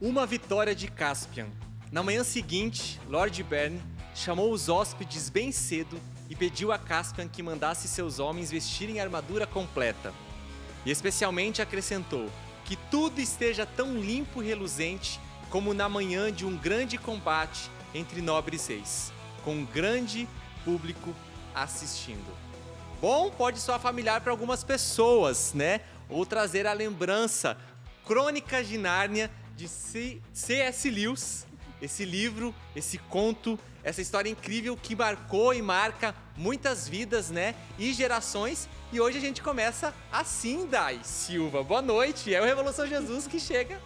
Uma vitória de Caspian. Na manhã seguinte, Lord Bern chamou os hóspedes bem cedo e pediu a Caspian que mandasse seus homens vestirem a armadura completa. E especialmente acrescentou que tudo esteja tão limpo e reluzente como na manhã de um grande combate entre nobres reis, com um grande público assistindo. Bom, pode soar familiar para algumas pessoas, né? Ou trazer a lembrança Crônicas de Nárnia de C.S. Lewis, esse livro, esse conto, essa história incrível que marcou e marca muitas vidas, né? E gerações. E hoje a gente começa assim, Dai Silva. Boa noite, é o Revolução Jesus que chega.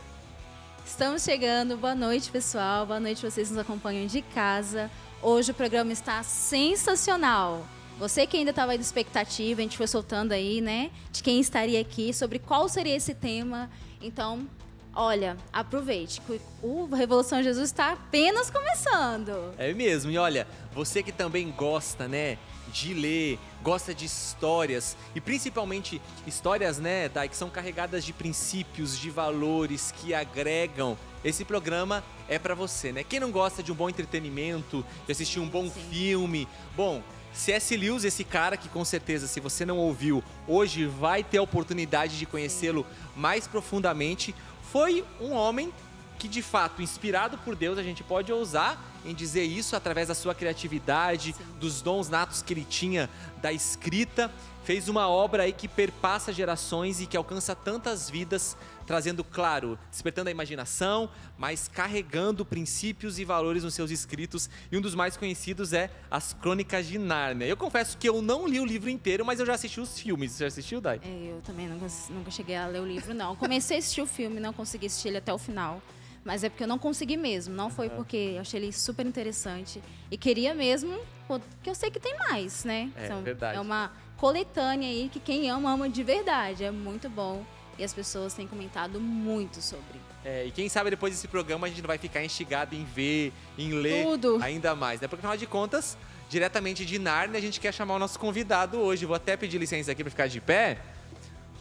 Estamos chegando, boa noite pessoal, boa noite vocês que nos acompanham de casa. Hoje o programa está sensacional. Você que ainda estava aí de expectativa, a gente foi soltando aí, né? De quem estaria aqui, sobre qual seria esse tema. Então, olha, aproveite, o Revolução Jesus está apenas começando. É mesmo, e olha, você que também gosta, né, de ler, gosta de histórias, e principalmente histórias, né, Dai, que são carregadas de princípios, de valores, que agregam, esse programa é pra você, né? Quem não gosta de um bom entretenimento, de assistir um bom filme, bom... C.S. Lewis, esse cara que com certeza, se você não ouviu, hoje vai ter a oportunidade de conhecê-lo mais profundamente, foi um homem que de fato, inspirado por Deus, a gente pode ousar em dizer isso através da sua criatividade, dos dons natos que ele tinha, da escrita, fez uma obra aí que perpassa gerações e que alcança tantas vidas, trazendo, claro, despertando a imaginação, mas carregando princípios e valores nos seus escritos. E um dos mais conhecidos é As Crônicas de Nárnia. Eu confesso que eu não li o livro inteiro, mas eu já assisti os filmes. Você já assistiu, Dai? Eu também nunca cheguei a ler o livro, não. Comecei a assistir o filme, não consegui assistir ele até o final. Mas é porque eu não consegui mesmo, não foi porque eu achei ele super interessante. E queria mesmo, porque eu sei que tem mais, né? É verdade. É uma coletânea aí que quem ama, ama de verdade. É muito bom. E as pessoas têm comentado muito sobre. E quem sabe depois desse programa a gente não vai ficar instigado em ver, em ler tudo ainda mais, né? Porque afinal de contas, diretamente de Nárnia, a gente quer chamar o nosso convidado hoje. Vou até pedir licença aqui para ficar de pé,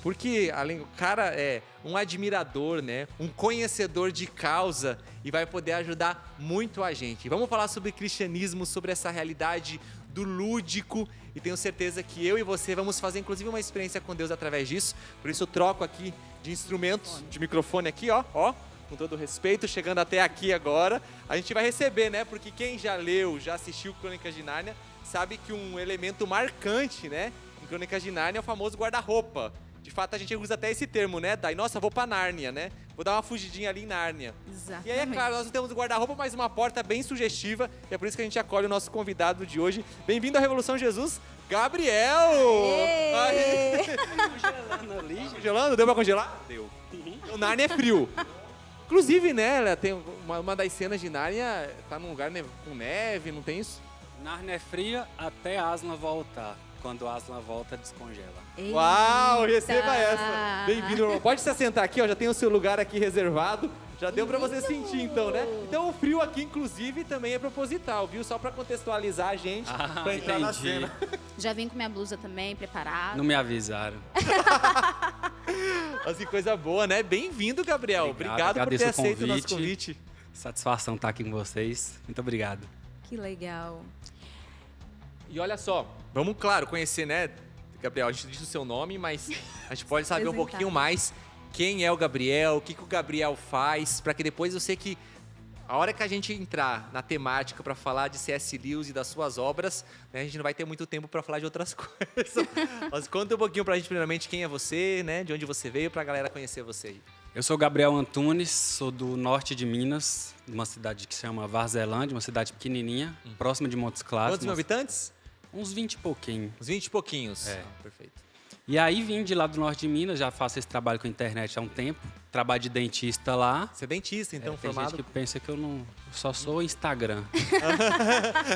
porque o cara é um admirador, né? Um conhecedor de causa e vai poder ajudar muito a gente. Vamos falar sobre cristianismo, sobre essa realidade do lúdico, e tenho certeza que eu e você vamos fazer inclusive uma experiência com Deus através disso. Por isso eu troco aqui de instrumentos, de microfone aqui, ó, com todo respeito, chegando até aqui agora. A gente vai receber, né? Porque quem já leu, já assistiu Crônicas de Nárnia, sabe que um elemento marcante, né, em Crônicas de Nárnia é o famoso guarda-roupa. De fato, a gente usa até esse termo, né? Daí, nossa, vou pra Nárnia, né? Vou dar uma fugidinha ali em Nárnia. Exatamente. E aí, é claro, nós não temos guarda-roupa, mas uma porta bem sugestiva. E é por isso que a gente acolhe o nosso convidado de hoje. Bem-vindo à Revolução Jesus, Gabriel! Congelando ali. Congelando? Deu pra congelar? Deu. O Nárnia é frio. Inclusive, né, ela tem uma das cenas de Nárnia, tá num lugar com neve, não tem isso? Nárnia é fria até Aslan voltar. Quando Aslan volta, descongela. Eita. Uau, receba essa. Bem-vindo, irmão. Pode se assentar aqui, ó, já tem o seu lugar aqui reservado. Já deu pra você sentir, então, né? Então o frio aqui, inclusive, também é proposital, viu? Só pra contextualizar a gente, pra entrar na cena. Já vim com minha blusa também, preparada. Não me avisaram. Assim, coisa boa, né? Bem-vindo, Gabriel. Obrigado por ter aceito o nosso convite. Satisfação estar aqui com vocês. Muito obrigado. Que legal. E olha só, vamos, claro, conhecer, né, Gabriel? A gente disse o seu nome, mas a gente pode saber um pouquinho mais quem é o Gabriel, o que o Gabriel faz, para que depois eu sei que a hora que a gente entrar na temática para falar de C.S. Lewis e das suas obras, né, a gente não vai ter muito tempo para falar de outras coisas. Mas conta um pouquinho para a gente, primeiramente, quem é você, né, de onde você veio, para a galera conhecer você aí. Eu sou Gabriel Antunes, sou do norte de Minas, de uma cidade que se chama Varzelândia, uma cidade pequenininha, próxima de Montes Claros. Quantos mil habitantes? Uns 20 e pouquinho. Uns 20 e pouquinhos. É. Perfeito. E aí vim de lá do norte de Minas, já faço esse trabalho com a internet há um tempo. Trabalho de dentista lá. Você é dentista, então, Tem formado? gente que pensa que eu só sou Instagram.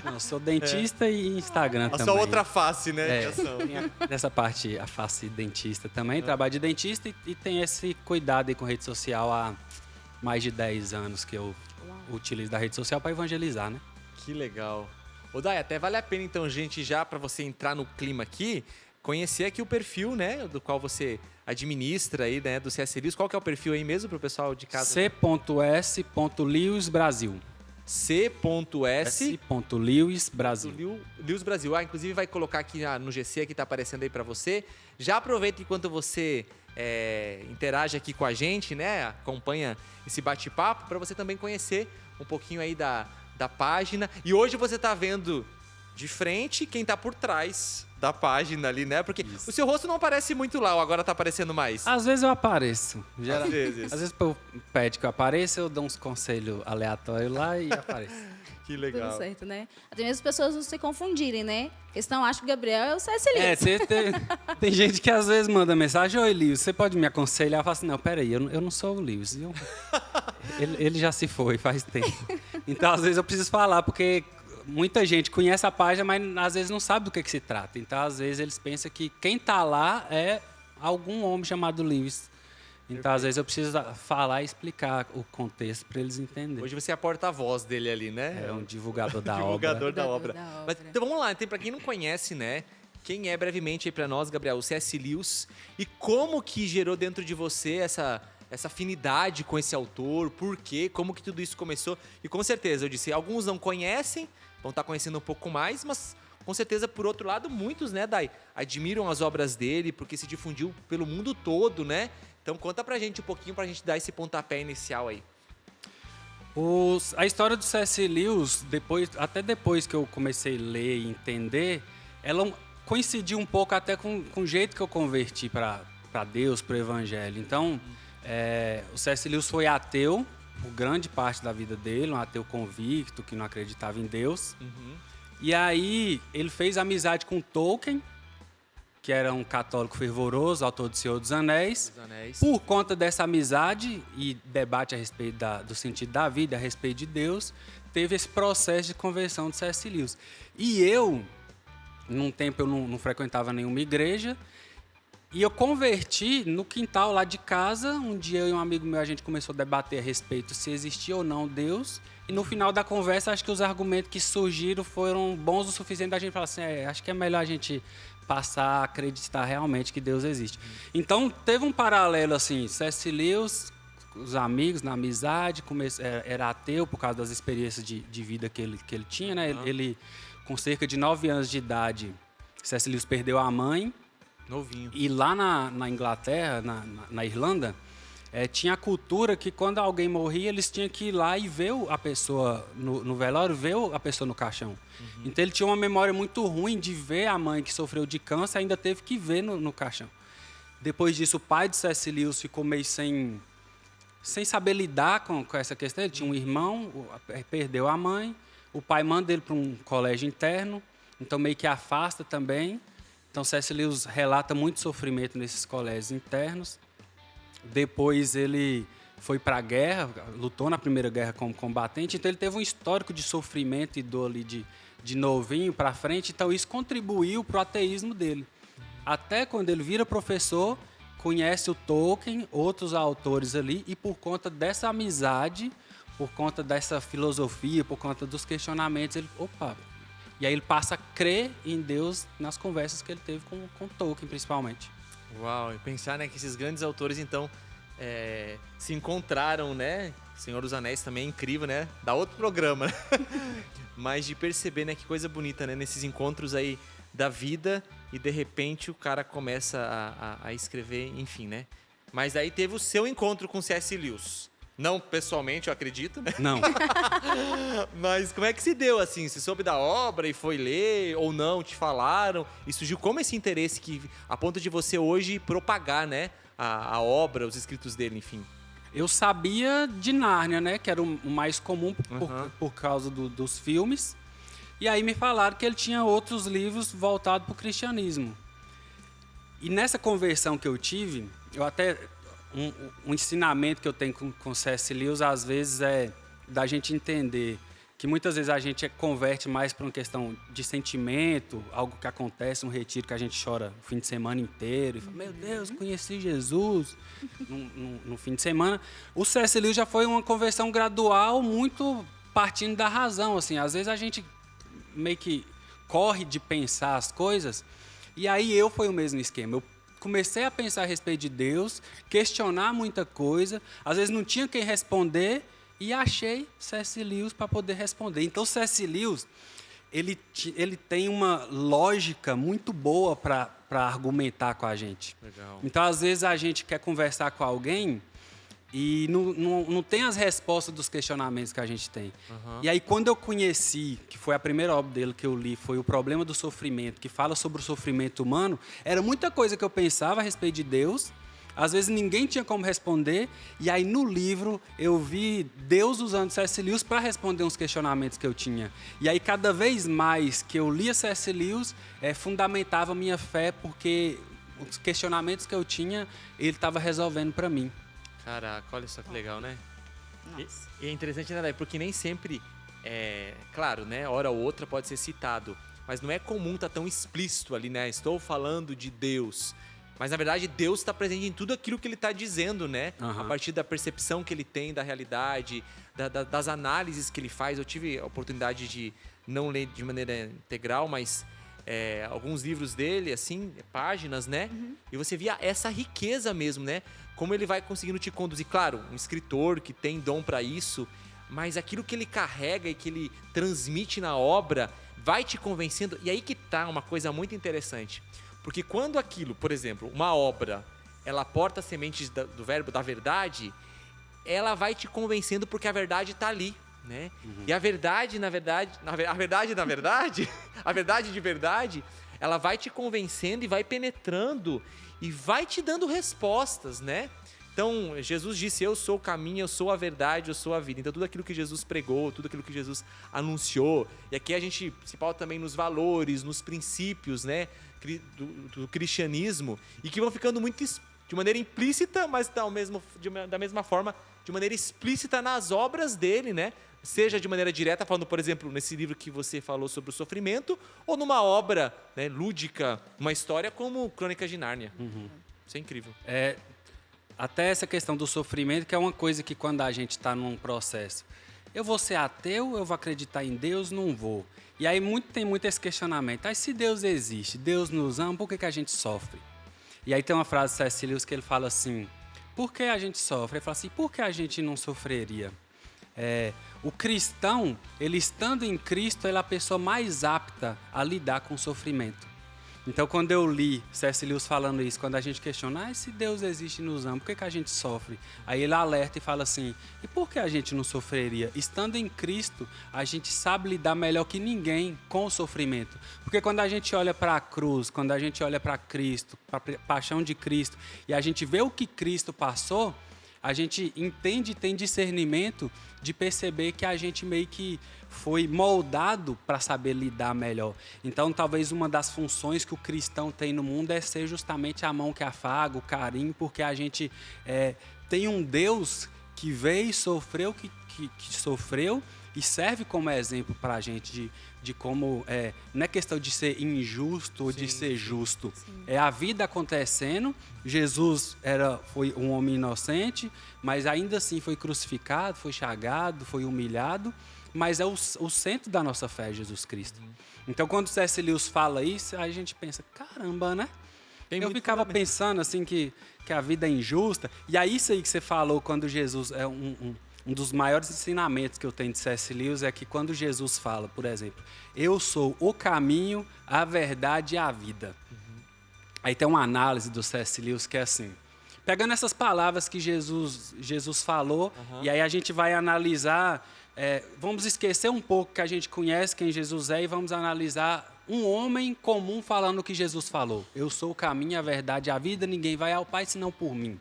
Não, eu sou dentista e Instagram também. A sua outra face, né? Nessa parte, a face dentista também. Trabalho de dentista e tem esse cuidado aí com rede social há mais de 10 anos que eu utilizo da rede social para evangelizar, né? Que legal. Ô, Dai, até vale a pena, então, gente, já para você entrar no clima aqui, conhecer aqui o perfil, né, do qual você administra aí, né, do C.S. Lewis. Qual que é o perfil aí mesmo para o pessoal de casa? C.S.Lewis Brasil. C.S. Lewis Brasil. Lewis Brasil. Inclusive vai colocar aqui no GC, que está aparecendo aí para você. Já aproveita enquanto você interage aqui com a gente, né? Acompanha esse bate-papo, para você também conhecer um pouquinho aí da página. E hoje você está vendo de frente quem está por trás da página ali, né? Porque o seu rosto não aparece muito lá, ou agora tá aparecendo mais? Às vezes eu apareço. Às vezes. Às vezes pede que eu apareça, eu dou uns conselhos aleatórios lá e apareço. Que legal. Tudo certo, né? Até mesmo as pessoas não se confundirem, né? Eles não acham que o Gabriel é o C.S. Lewis. Tem gente que às vezes manda mensagem: oi, Lewis, você pode me aconselhar? Eu falo assim: não, peraí, eu não sou o Lewis. Ele já se foi faz tempo. Então, às vezes eu preciso falar, porque muita gente conhece a página, mas às vezes não sabe do que se trata. Então, às vezes, eles pensam que quem está lá é algum homem chamado Lewis. Então, às vezes, eu preciso falar e explicar o contexto para eles entenderem. Hoje você é a porta-voz dele ali, né? É um divulgador da divulgador obra. da obra. Mas, então, vamos lá. Então, para quem não conhece, né? Quem é brevemente aí para nós, Gabriel, o C.S. Lewis, e como que gerou dentro de você essa afinidade com esse autor, por quê, como que tudo isso começou? E com certeza, eu disse, alguns não conhecem, vão estar conhecendo um pouco mais, mas com certeza, por outro lado, muitos, né, Dai, admiram as obras dele, porque se difundiu pelo mundo todo, né? Então conta pra gente um pouquinho, pra gente dar esse pontapé inicial aí. A história do C.S. Lewis, até depois que eu comecei a ler e entender, ela coincidiu um pouco até com o jeito que eu converti para Deus, para o Evangelho. Então, o C.S. Lewis foi ateu por grande parte da vida dele, um ateu convicto, que não acreditava em Deus. Uhum. E aí ele fez amizade com Tolkien, que era um católico fervoroso, autor do Senhor dos Anéis. Por conta dessa amizade e debate a respeito do sentido da vida, a respeito de Deus, teve esse processo de conversão de C.S. Lewis. E eu, num tempo eu não frequentava nenhuma igreja, e eu converti no quintal lá de casa. Um dia eu e um amigo meu, a gente começou a debater a respeito se existia ou não Deus. E no final da conversa, acho que os argumentos que surgiram foram bons o suficiente da gente falar assim, acho que é melhor a gente passar a acreditar realmente que Deus existe. Então, teve um paralelo assim, C.S. Lewis, os amigos, na amizade, era ateu por causa das experiências de vida que ele tinha, né? Ele, com cerca de 9 anos de idade, C.S. Lewis perdeu a mãe. Novinho. E lá na Inglaterra, na Irlanda, tinha a cultura que quando alguém morria, eles tinham que ir lá e ver a pessoa no velório, ver a pessoa no caixão. Uhum. Então ele tinha uma memória muito ruim de ver a mãe que sofreu de câncer, ainda teve que ver no caixão. Depois disso, o pai de C.S. Lewis ficou meio sem saber lidar com essa questão. Ele tinha um irmão, perdeu a mãe, o pai manda ele para um colégio interno, então meio que afasta também. Então, C.S. Lewis relata muito sofrimento nesses colégios internos. Depois, ele foi para a guerra, lutou na Primeira Guerra como combatente. Então, ele teve um histórico de sofrimento e dor ali de novinho para frente. Então, isso contribuiu para o ateísmo dele. Até quando ele vira professor, conhece o Tolkien, outros autores ali. E por conta dessa amizade, por conta dessa filosofia, por conta dos questionamentos, ele... E aí ele passa a crer em Deus nas conversas que ele teve com Tolkien, principalmente. Uau, e pensar, né, que esses grandes autores, então, se encontraram, né? Senhor dos Anéis também é incrível, né? Dá outro programa, né? Mas de perceber, né, que coisa bonita, né? Nesses encontros aí da vida e, de repente, o cara começa a escrever, enfim, né? Mas aí teve o seu encontro com C.S. Lewis. Não pessoalmente, eu acredito, né? Não. Mas como é que se deu, assim? Você soube da obra e foi ler ou não? Te falaram? E surgiu como esse interesse que, a ponto de você hoje propagar, né? A obra, os escritos dele, enfim. Eu sabia de Nárnia, né? Que era o mais comum por causa dos filmes. E aí me falaram que ele tinha outros livros voltados para o cristianismo. E nessa conversão que eu tive, eu até... Um ensinamento que eu tenho com C.S. Lewis, às vezes, é da gente entender que muitas vezes a gente converte mais para uma questão de sentimento, algo que acontece, um retiro que a gente chora o fim de semana inteiro, e fala, meu Deus, conheci Jesus no fim de semana. O C.S. Lewis já foi uma conversão gradual, muito partindo da razão. Assim. Às vezes a gente meio que corre de pensar as coisas, E aí foi o mesmo esquema. Eu comecei a pensar a respeito de Deus, questionar muita coisa, às vezes não tinha quem responder e achei C.S. Lewis para poder responder. Então, C.S. Lewis, ele tem uma lógica muito boa para argumentar com a gente. Legal. Então, às vezes, a gente quer conversar com alguém e não tem as respostas dos questionamentos que a gente tem. Uhum. E aí, quando eu conheci, que foi a primeira obra dele que eu li, foi O Problema do Sofrimento, que fala sobre o sofrimento humano, era muita coisa que eu pensava a respeito de Deus, às vezes ninguém tinha como responder, e aí no livro eu vi Deus usando C.S. Lewis para responder uns questionamentos que eu tinha. E aí cada vez mais que eu lia C.S. Lewis, fundamentava a minha fé, porque os questionamentos que eu tinha, ele estava resolvendo para mim. Caraca, olha só que legal, né? Nossa. E é interessante, né, Dai? Porque nem sempre, claro, né, hora ou outra pode ser citado, mas não é comum estar tão explícito ali, né? Estou falando de Deus. Mas, na verdade, Deus está presente em tudo aquilo que ele está dizendo, né? Uhum. A partir da percepção que ele tem da realidade, das análises que ele faz. Eu tive a oportunidade de não ler de maneira integral, mas alguns livros dele, assim, páginas, né? Uhum. E você via essa riqueza mesmo, né? Como ele vai conseguindo te conduzir. Claro, um escritor que tem dom para isso, mas aquilo que ele carrega e que ele transmite na obra vai te convencendo. E aí que tá uma coisa muito interessante. Porque quando aquilo, por exemplo, uma obra, ela porta sementes do verbo da verdade, ela vai te convencendo porque a verdade está ali, né? Uhum. E a verdade, a verdade de verdade, ela vai te convencendo e vai penetrando e vai te dando respostas, né? Então, Jesus disse, eu sou o caminho, eu sou a verdade, eu sou a vida. Então, tudo aquilo que Jesus pregou, tudo aquilo que Jesus anunciou. E aqui a gente se pauta também nos valores, nos princípios, né, do cristianismo. E que vão ficando muito de maneira implícita, mas da mesma forma, de maneira explícita nas obras dele, né? Seja de maneira direta, falando, por exemplo, nesse livro que você falou sobre o sofrimento, ou numa obra, né, lúdica, uma história como Crônicas de Nárnia. Uhum. Isso é incrível. Até essa questão do sofrimento, que é uma coisa que quando a gente está num processo, eu vou ser ateu, eu vou acreditar em Deus, não vou. E aí tem muito esse questionamento. Aí se Deus existe, Deus nos ama, por que a gente sofre? E aí tem uma frase de C.S. Lewis que ele fala assim, por que a gente sofre? Ele fala assim, por que a gente não sofreria? O cristão, ele estando em Cristo, ele é a pessoa mais apta a lidar com o sofrimento. Então, quando eu li C.S. Lewis falando isso, quando a gente questiona, se Deus existe e nos ama, por que a gente sofre? Aí ele alerta e fala assim, e por que a gente não sofreria? Estando em Cristo, a gente sabe lidar melhor que ninguém com o sofrimento. Porque quando a gente olha para a cruz, quando a gente olha para Cristo, para a paixão de Cristo, e a gente vê o que Cristo passou, a gente entende e tem discernimento de perceber que a gente meio que foi moldado para saber lidar melhor. Então, talvez uma das funções que o cristão tem no mundo é ser justamente a mão que afaga, o carinho, porque a gente tem um Deus que veio e sofreu, que sofreu e serve como exemplo para a gente de como não é questão de ser injusto ou de ser justo. Sim. É a vida acontecendo. Jesus foi um homem inocente, mas ainda assim foi crucificado, foi chagado, foi humilhado, mas é o centro da nossa fé, Jesus Cristo. Então, quando o C.S. Lewis fala isso, a gente pensa, caramba, né? Eu ficava pensando assim que a vida é injusta. E aí isso aí que você falou, quando Jesus é um dos maiores ensinamentos que eu tenho de C.S. Lewis é que quando Jesus fala, por exemplo, eu sou o caminho, a verdade e a vida. Aí tem uma análise do C.S. Lewis que é assim, pegando essas palavras que Jesus falou, e aí a gente vai analisar, vamos esquecer um pouco que a gente conhece quem Jesus é e vamos analisar um homem comum falando o que Jesus falou. Eu sou o caminho, a verdade e a vida, ninguém vai ao Pai senão por mim.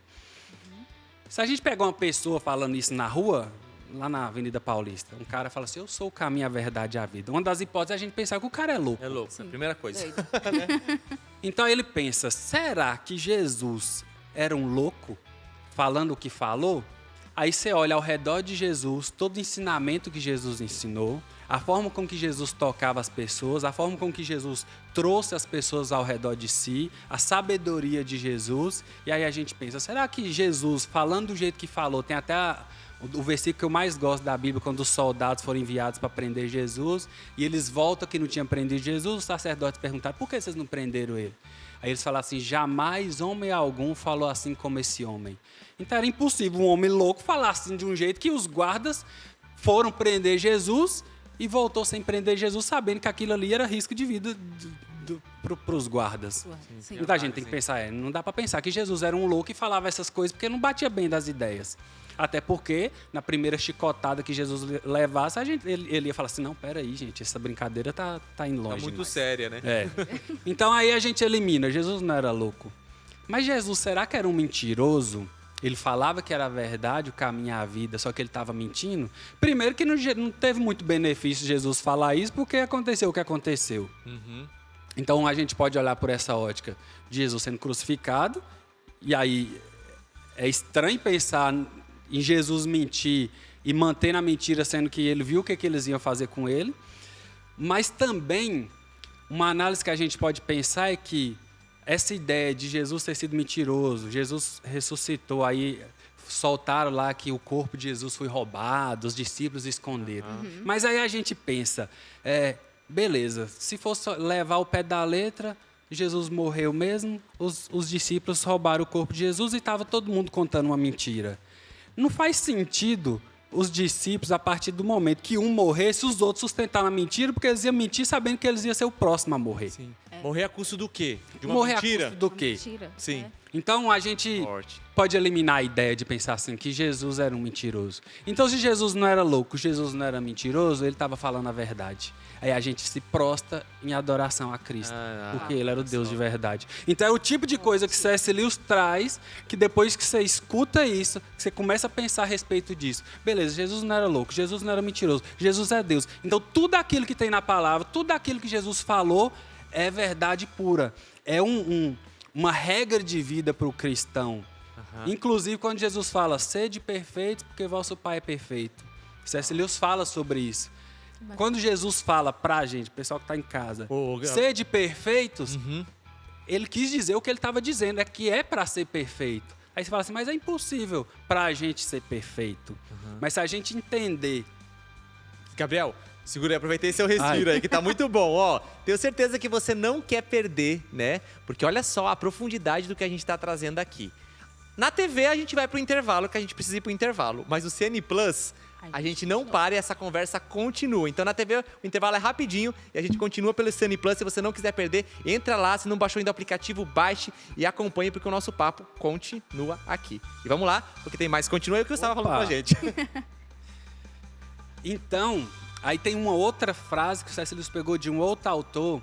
Se a gente pegar uma pessoa falando isso na rua, lá na Avenida Paulista, um cara fala assim, eu sou o caminho, a verdade e a vida. Uma das hipóteses é a gente pensar que o cara é louco. É louco, é a primeira coisa. Então ele pensa, será que Jesus era um louco falando o que falou? Aí você olha ao redor de Jesus, todo o ensinamento que Jesus ensinou, a forma com que Jesus tocava as pessoas, a forma com que Jesus trouxe as pessoas ao redor de si, a sabedoria de Jesus. E aí a gente pensa, será que Jesus, falando do jeito que falou, tem até O versículo que eu mais gosto da Bíblia, quando os soldados foram enviados para prender Jesus, e eles voltam que não tinham prendido Jesus, os sacerdotes perguntaram, por que vocês não prenderam ele? Aí eles falaram assim, jamais homem algum falou assim como esse homem. Então era impossível um homem louco falar assim de um jeito que os guardas foram prender Jesus e voltou sem prender Jesus, sabendo que aquilo ali era risco de vida para os guardas. Sim. Muita gente tem que pensar, não dá para pensar que Jesus era um louco e falava essas coisas porque não batia bem das ideias. Até porque, na primeira chicotada que Jesus levasse, ele ia falar assim, não, peraí, gente, essa brincadeira tá indo longe. Tá muito demais. séria, né? É. Então aí a gente elimina, Jesus não era louco. Mas Jesus, será que era um mentiroso? Ele falava que era a verdade, o caminho e a vida, só que ele estava mentindo? Primeiro que não teve muito benefício Jesus falar isso, porque aconteceu o que aconteceu. Então a gente pode olhar por essa ótica de Jesus sendo crucificado, e aí é estranho pensar em Jesus mentir e manter na mentira, sendo que ele viu o que eles iam fazer com ele. Mas também, uma análise que a gente pode pensar é que essa ideia de Jesus ter sido mentiroso, Jesus ressuscitou, aí soltaram lá que o corpo de Jesus foi roubado, os discípulos esconderam. Mas aí a gente pensa, beleza, se fosse levar o pé da letra, Jesus morreu mesmo, os discípulos roubaram o corpo de Jesus e estava todo mundo contando uma mentira. Não faz sentido os discípulos, a partir do momento que um morresse, os outros sustentaram a mentira, porque eles iam mentir sabendo que eles iam ser o próximo a morrer. Sim. Morrer a custo do quê? De uma Morrer mentira? a custo do quê? Mentira. Sim. Então a gente Forte. pode eliminar a ideia de pensar assim, que Jesus era um mentiroso. Então se Jesus não era louco, Jesus não era mentiroso, ele estava falando a verdade. Aí a gente se prostra em adoração a Cristo, porque ele era o Deus de verdade. Então é o tipo de coisa que C.S. Lewis traz, que depois que você escuta isso, que você começa a pensar a respeito disso. Beleza, Jesus não era louco, Jesus não era mentiroso, Jesus é Deus. Então tudo aquilo que tem na palavra, tudo aquilo que Jesus falou é verdade pura. É uma regra de vida para o cristão. Inclusive quando Jesus fala, sede perfeitos porque vosso Pai é perfeito. C.S. Lewis fala sobre isso. Quando Jesus fala pra gente, pessoal que está em casa, sede perfeitos, ele quis dizer o que ele estava dizendo, é que é para ser perfeito. Aí você fala assim, mas é impossível para a gente ser perfeito. Mas se a gente entender... Gabriel, segura aí, aproveitei seu respiro aí, que tá muito bom. Ó, tenho certeza que você não quer perder, né? Porque olha só a profundidade do que a gente tá trazendo aqui. Na TV a gente vai pro intervalo, que a gente precisa ir pro intervalo. Mas o CN Plus, a gente não para e essa conversa continua. Então na TV o intervalo é rapidinho e a gente continua pelo CN Plus. Se você não quiser perder, entra lá. Se não baixou ainda o aplicativo, baixe e acompanhe, porque o nosso papo continua aqui. E vamos lá, porque tem mais. Continua aí o que você estava falando com a gente. Então, aí tem uma outra frase que o C.S. Lewis pegou de um outro autor,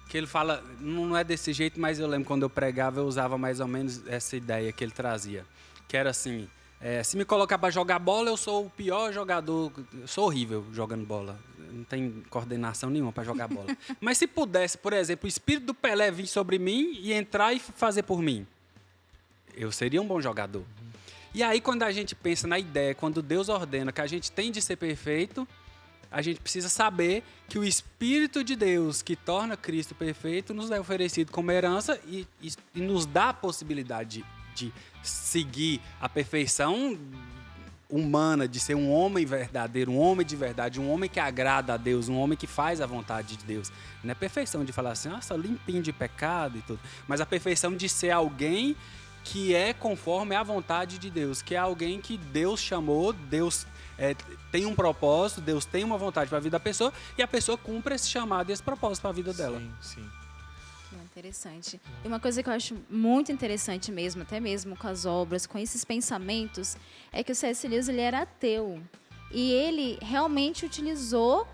que ele fala, não é desse jeito, mas eu lembro quando eu pregava, eu usava mais ou menos essa ideia que ele trazia. Que era assim, se me colocar para jogar bola, eu sou o pior jogador, eu sou horrível jogando bola. Não tem coordenação nenhuma para jogar bola. Mas se pudesse, por exemplo, o espírito do Pelé vir sobre mim e entrar e fazer por mim, eu seria um bom jogador. E aí, quando a gente pensa na ideia, quando Deus ordena que a gente tem de ser perfeito, a gente precisa saber que o Espírito de Deus, que torna Cristo perfeito, nos é oferecido como herança e nos dá a possibilidade de seguir a perfeição humana, de ser um homem verdadeiro, um homem de verdade, um homem que agrada a Deus, um homem que faz a vontade de Deus. Não é perfeição de falar assim, nossa, limpinho de pecado e tudo, mas a perfeição de ser alguém que é conforme a vontade de Deus, que é alguém que Deus chamou, Deus tem um propósito, Deus tem uma vontade para a vida da pessoa e a pessoa cumpre esse chamado e esse propósito para a vida dela. Sim. Que interessante. E uma coisa que eu acho muito interessante mesmo, até mesmo com as obras, com esses pensamentos, é que o C.S. Lewis ele era ateu. E ele realmente utilizou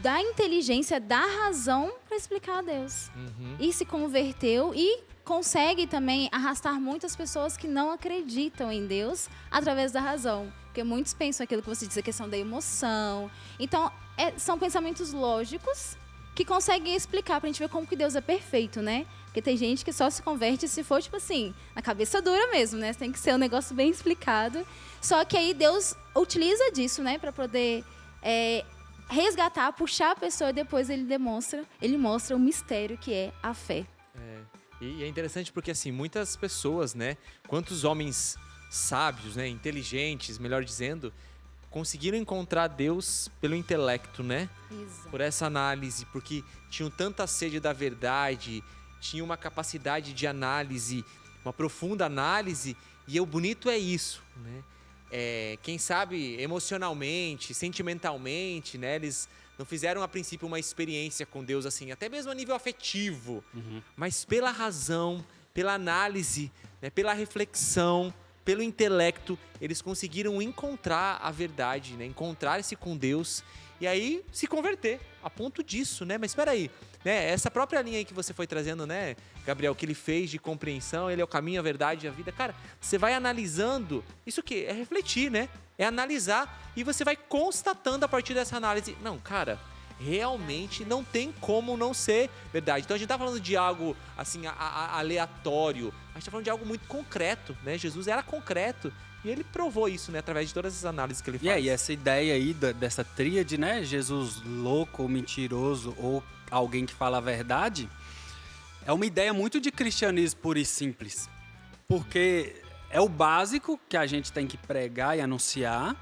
da inteligência, da razão para explicar a Deus. E se converteu e consegue também arrastar muitas pessoas que não acreditam em Deus através da razão. Porque muitos pensam aquilo que você diz, a questão da emoção. Então, são pensamentos lógicos que conseguem explicar pra gente ver como que Deus é perfeito, né? Porque tem gente que só se converte se for, tipo assim, na cabeça dura mesmo, né? Tem que ser um negócio bem explicado. Só que aí Deus utiliza disso, né? Pra poder resgatar, puxar a pessoa e depois ele mostra o mistério que é a fé. E é interessante porque, assim, muitas pessoas, né? Quantos homens sábios, né? Inteligentes, melhor dizendo, conseguiram encontrar Deus pelo intelecto, né? Exato. Por essa análise, porque tinham tanta sede da verdade, tinham uma capacidade de análise, uma profunda análise, e o bonito é isso, né? Quem sabe emocionalmente, sentimentalmente, né? Eles não fizeram a princípio uma experiência com Deus assim, até mesmo a nível afetivo, mas pela razão, pela análise, né? Pela reflexão, pelo intelecto, eles conseguiram encontrar a verdade, né? Encontrar-se com Deus e aí se converter, a ponto disso, né? Mas espera aí, né? Essa própria linha aí que você foi trazendo, né, Gabriel, que ele fez de compreensão, ele é o caminho, a verdade e a vida. Cara, você vai analisando, isso o quê? É refletir, né? É analisar e você vai constatando a partir dessa análise. Não, cara, realmente não tem como não ser verdade. Então a gente tá falando de algo assim aleatório, a gente tá falando de algo muito concreto, né? Jesus era concreto e ele provou isso, né, através de todas as análises que ele faz. E aí, essa ideia aí dessa tríade, né? Jesus louco, ou mentiroso ou alguém que fala a verdade, é uma ideia muito de cristianismo puro e simples. Porque é o básico que a gente tem que pregar e anunciar.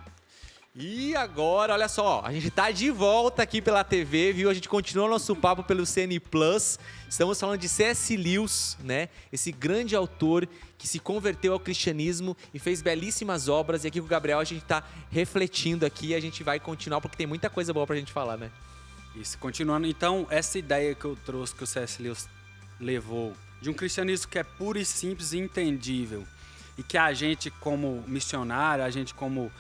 E agora, olha só, a gente tá de volta aqui pela TV, viu? A gente continua nosso papo pelo CN Plus. Estamos falando de C.S. Lewis, né? Esse grande autor que se converteu ao cristianismo e fez belíssimas obras. E aqui com o Gabriel a gente tá refletindo aqui e a gente vai continuar porque tem muita coisa boa pra gente falar, né? Isso, continuando. Então, essa ideia que eu trouxe, que o C.S. Lewis levou, de um cristianismo que é puro e simples e entendível. E que a gente, como missionário, a gente como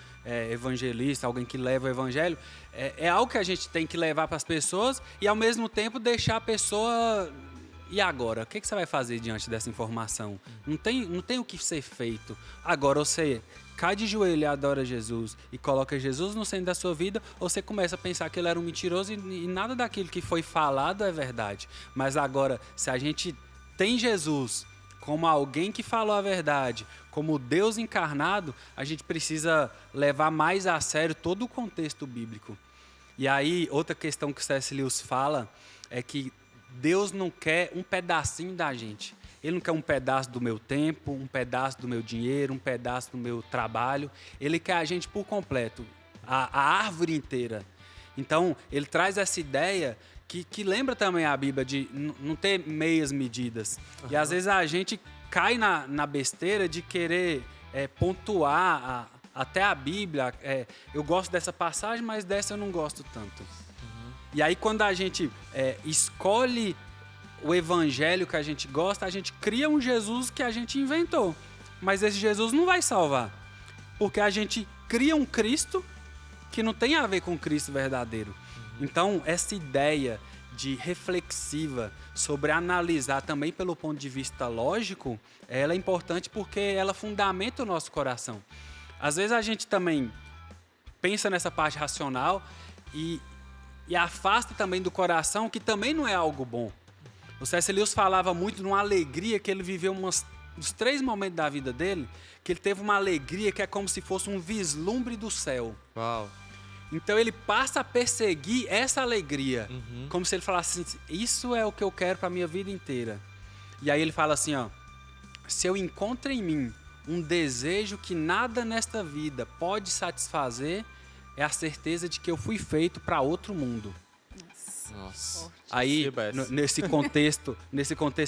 evangelista, alguém que leva o evangelho, é algo que a gente tem que levar para as pessoas e, ao mesmo tempo, deixar a pessoa... E agora? O que você vai fazer diante dessa informação? Não tem o que ser feito. Agora, você cai de joelho e adora Jesus e coloca Jesus no centro da sua vida, ou você começa a pensar que ele era um mentiroso e nada daquilo que foi falado é verdade. Mas agora, se a gente tem Jesus como alguém que falou a verdade, como Deus encarnado, a gente precisa levar mais a sério todo o contexto bíblico. E aí, outra questão que o C.S. Lewis fala é que Deus não quer um pedacinho da gente. Ele não quer um pedaço do meu tempo, um pedaço do meu dinheiro, um pedaço do meu trabalho. Ele quer a gente por completo, a árvore inteira. Então, ele traz essa ideia que lembra também a Bíblia de não ter meias medidas. E às vezes a gente cai na besteira de querer pontuar até a Bíblia. Eu gosto dessa passagem, mas dessa eu não gosto tanto. E aí quando a gente escolhe o evangelho que a gente gosta, a gente cria um Jesus que a gente inventou. Mas esse Jesus não vai salvar. Porque a gente cria um Cristo que não tem a ver com o Cristo verdadeiro. Então, essa ideia de reflexiva sobre analisar também pelo ponto de vista lógico, ela é importante porque ela fundamenta o nosso coração. Às vezes a gente também pensa nessa parte racional e afasta também do coração, que também não é algo bom. O C.S. Lewis falava muito numa alegria que ele viveu uns 3 momentos da vida dele, que ele teve uma alegria que é como se fosse um vislumbre do céu. Uau! Então ele passa a perseguir essa alegria, como se ele falasse assim, isso é o que eu quero para a minha vida inteira. E aí ele fala assim, ó, se eu encontro em mim um desejo que nada nesta vida pode satisfazer, é a certeza de que eu fui feito para outro mundo. Nossa. Aí, nesse contexto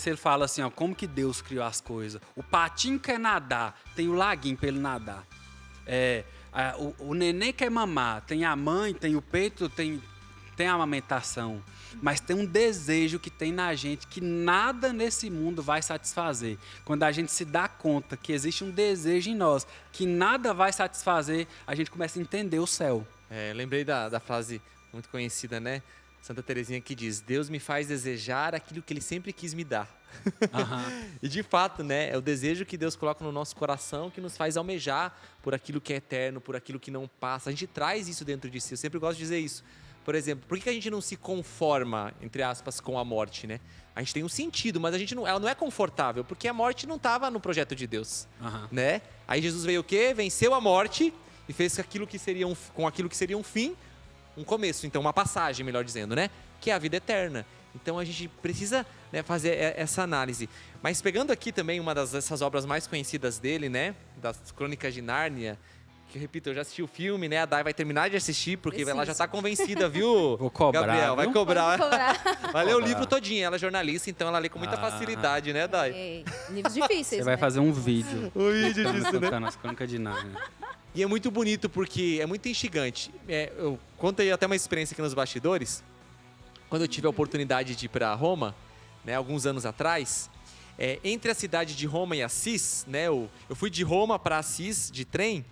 ele fala assim, ó, como que Deus criou as coisas? O patinho quer nadar, tem o laguinho para ele nadar. O neném quer mamar, tem a mãe, tem o peito, tem a amamentação. Mas tem um desejo que tem na gente que nada nesse mundo vai satisfazer. Quando a gente se dá conta que existe um desejo em nós que nada vai satisfazer, a gente começa a entender o céu. Lembrei da frase muito conhecida, né? Santa Teresinha que diz, Deus me faz desejar aquilo que Ele sempre quis me dar. E de fato, né, é o desejo que Deus coloca no nosso coração que nos faz almejar por aquilo que é eterno, por aquilo que não passa. A gente traz isso dentro de si, eu sempre gosto de dizer isso. Por exemplo, por que a gente não se conforma, entre aspas, com a morte, né? A gente tem um sentido, mas ela não é confortável, porque a morte não estava no projeto de Deus, né? Aí Jesus veio o quê? Venceu a morte e fez com aquilo que seria um fim, um começo, então uma passagem, melhor dizendo, né? Que é a vida eterna. Então a gente precisa, né, fazer essa análise. Mas pegando aqui também uma dessas obras mais conhecidas dele, né? Das Crônicas de Nárnia, que eu repito, eu já assisti o filme, né? A Dai vai terminar de assistir, porque ela já Preciso. tá convencida, viu? Vou cobrar, Gabriel, vai viu? cobrar. Vamos cobrar. Vai ler o Cobrar. livro todinho. Ela é jornalista, então ela lê com muita facilidade, né, Dai? É, livros difíceis, Você vai né? fazer um vídeo. O vídeo disso, né? Contando as crônicas de Nárnia. E é muito bonito porque é muito instigante. Eu contei até uma experiência aqui nos bastidores. Quando eu tive a oportunidade de ir para Roma, né, alguns anos atrás, entre a cidade de Roma e Assis, né, eu fui de Roma para Assis de trem.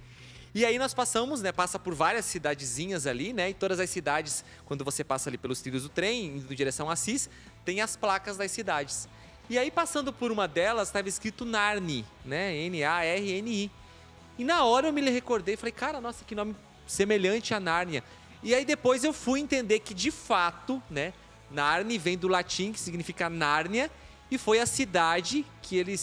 E aí nós passamos, né, passa por várias cidadezinhas ali, né, e todas as cidades, quando você passa ali pelos trilhos do trem, indo em direção a Assis, tem as placas das cidades. E aí passando por uma delas, estava escrito Narni, né, Narni. E na hora eu me recordei, falei, cara, nossa, que nome semelhante a Nárnia. E aí depois eu fui entender que, de fato, né, Narni vem do latim, que significa Nárnia, e foi a cidade que ele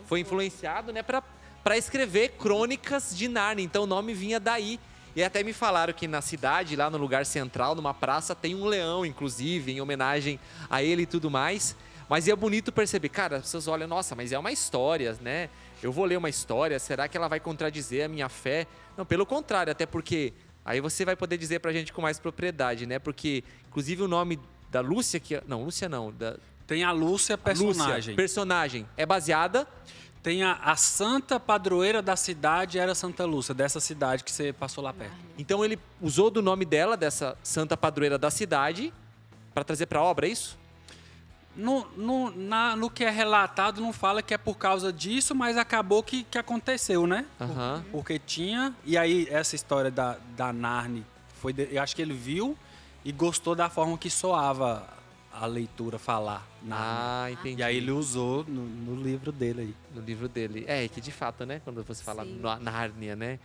foi influenciado, né, para escrever crônicas de Nárnia. Então o nome vinha daí. E até me falaram que na cidade, lá no lugar central, numa praça, tem um leão, inclusive, em homenagem a ele e tudo mais. Mas é bonito perceber, cara, as pessoas olham, nossa, mas é uma história, né? Eu vou ler uma história, será que ela vai contradizer a minha fé? Não, pelo contrário, até porque aí você vai poder dizer pra gente com mais propriedade, né? Porque, inclusive, o nome da Lúcia, Lúcia não, Tem a Lúcia, personagem. Lúcia, personagem, é baseada... Tem a santa padroeira da cidade, era Santa Lúcia, dessa cidade que você passou lá perto. Então ele usou do nome dela, dessa santa padroeira da cidade, pra trazer pra obra, é isso? No que é relatado, não fala que é por causa disso, mas acabou que aconteceu, né? Aham. Porque tinha... E aí, essa história da Narni, eu acho que ele viu e gostou da forma que soava a leitura falar. Narni. Entendi. E aí ele usou no livro dele aí. No livro dele. Que de fato, né? Quando você fala Sim. Nárnia, né?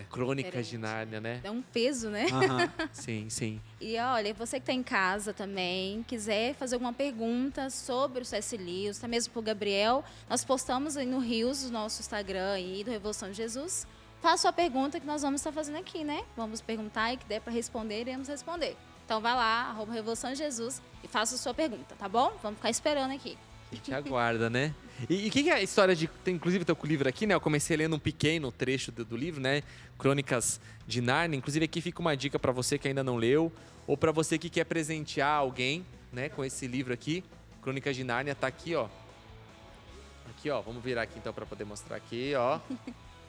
Crônicas de Nárnia, né? Dá um peso, né? Aham. Sim, sim. E olha, você que está em casa também, quiser fazer alguma pergunta sobre o C.S. Lewis, até mesmo para o Gabriel, nós postamos aí no Rios, do nosso Instagram aí, do Revolução de Jesus. Faça a pergunta que nós vamos estar fazendo aqui, né? Vamos perguntar e que der para responder, iremos responder. Então vai lá, @Revolução de Jesus e faça a sua pergunta, tá bom? Vamos ficar esperando aqui. A gente aguarda, né? E o que é a história de... Inclusive, tem o livro aqui, né? Eu comecei lendo um pequeno trecho do livro, né? Crônicas de Nárnia. Inclusive, aqui fica uma dica para você que ainda não leu, ou para você que quer presentear alguém, né? Com esse livro aqui. Crônicas de Nárnia, tá aqui, ó. Aqui, ó. Vamos virar aqui, então, para poder mostrar aqui, ó.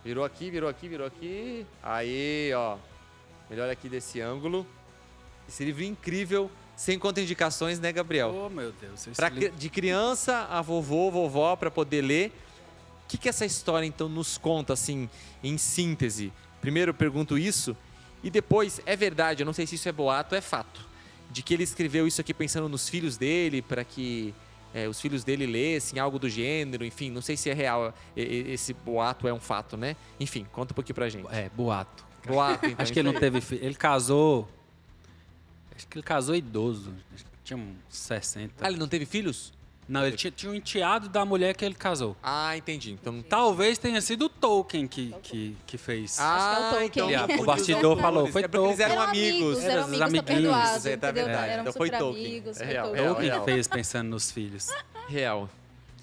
Virou aqui, virou aqui, virou aqui. Aí, ó. Melhor aqui desse ângulo. Esse livro incrível, sem contraindicações, né, Gabriel? Oh, meu Deus. De criança a vovó, para poder ler. O que essa história, então, nos conta, assim, em síntese? Primeiro eu pergunto isso, e depois, é verdade, eu não sei se isso é boato ou é fato, de que ele escreveu isso aqui pensando nos filhos dele, para que os filhos dele lessem algo do gênero, enfim, não sei se é real, esse boato é um fato, né? Enfim, conta um pouquinho pra gente. Boato. Boato, então. Acho que ele não teve filho. Ele casou... Acho que ele casou idoso. Tinha uns 60. Ele não teve filhos? Não, ele tinha um enteado da mulher que ele casou. Entendi. Então, Talvez tenha sido o Tolkien que fez. Acho que é o Tolkien. O bastidor falou, foi porque eles eram Tolkien. amigos. Eram amigos, tá amiguinhos. perdoado, É entendeu? verdade. Eram Então foi super Tolkien. amigos, É foi real, Tolkien. real, Tolkien real. que fez pensando nos filhos. Real.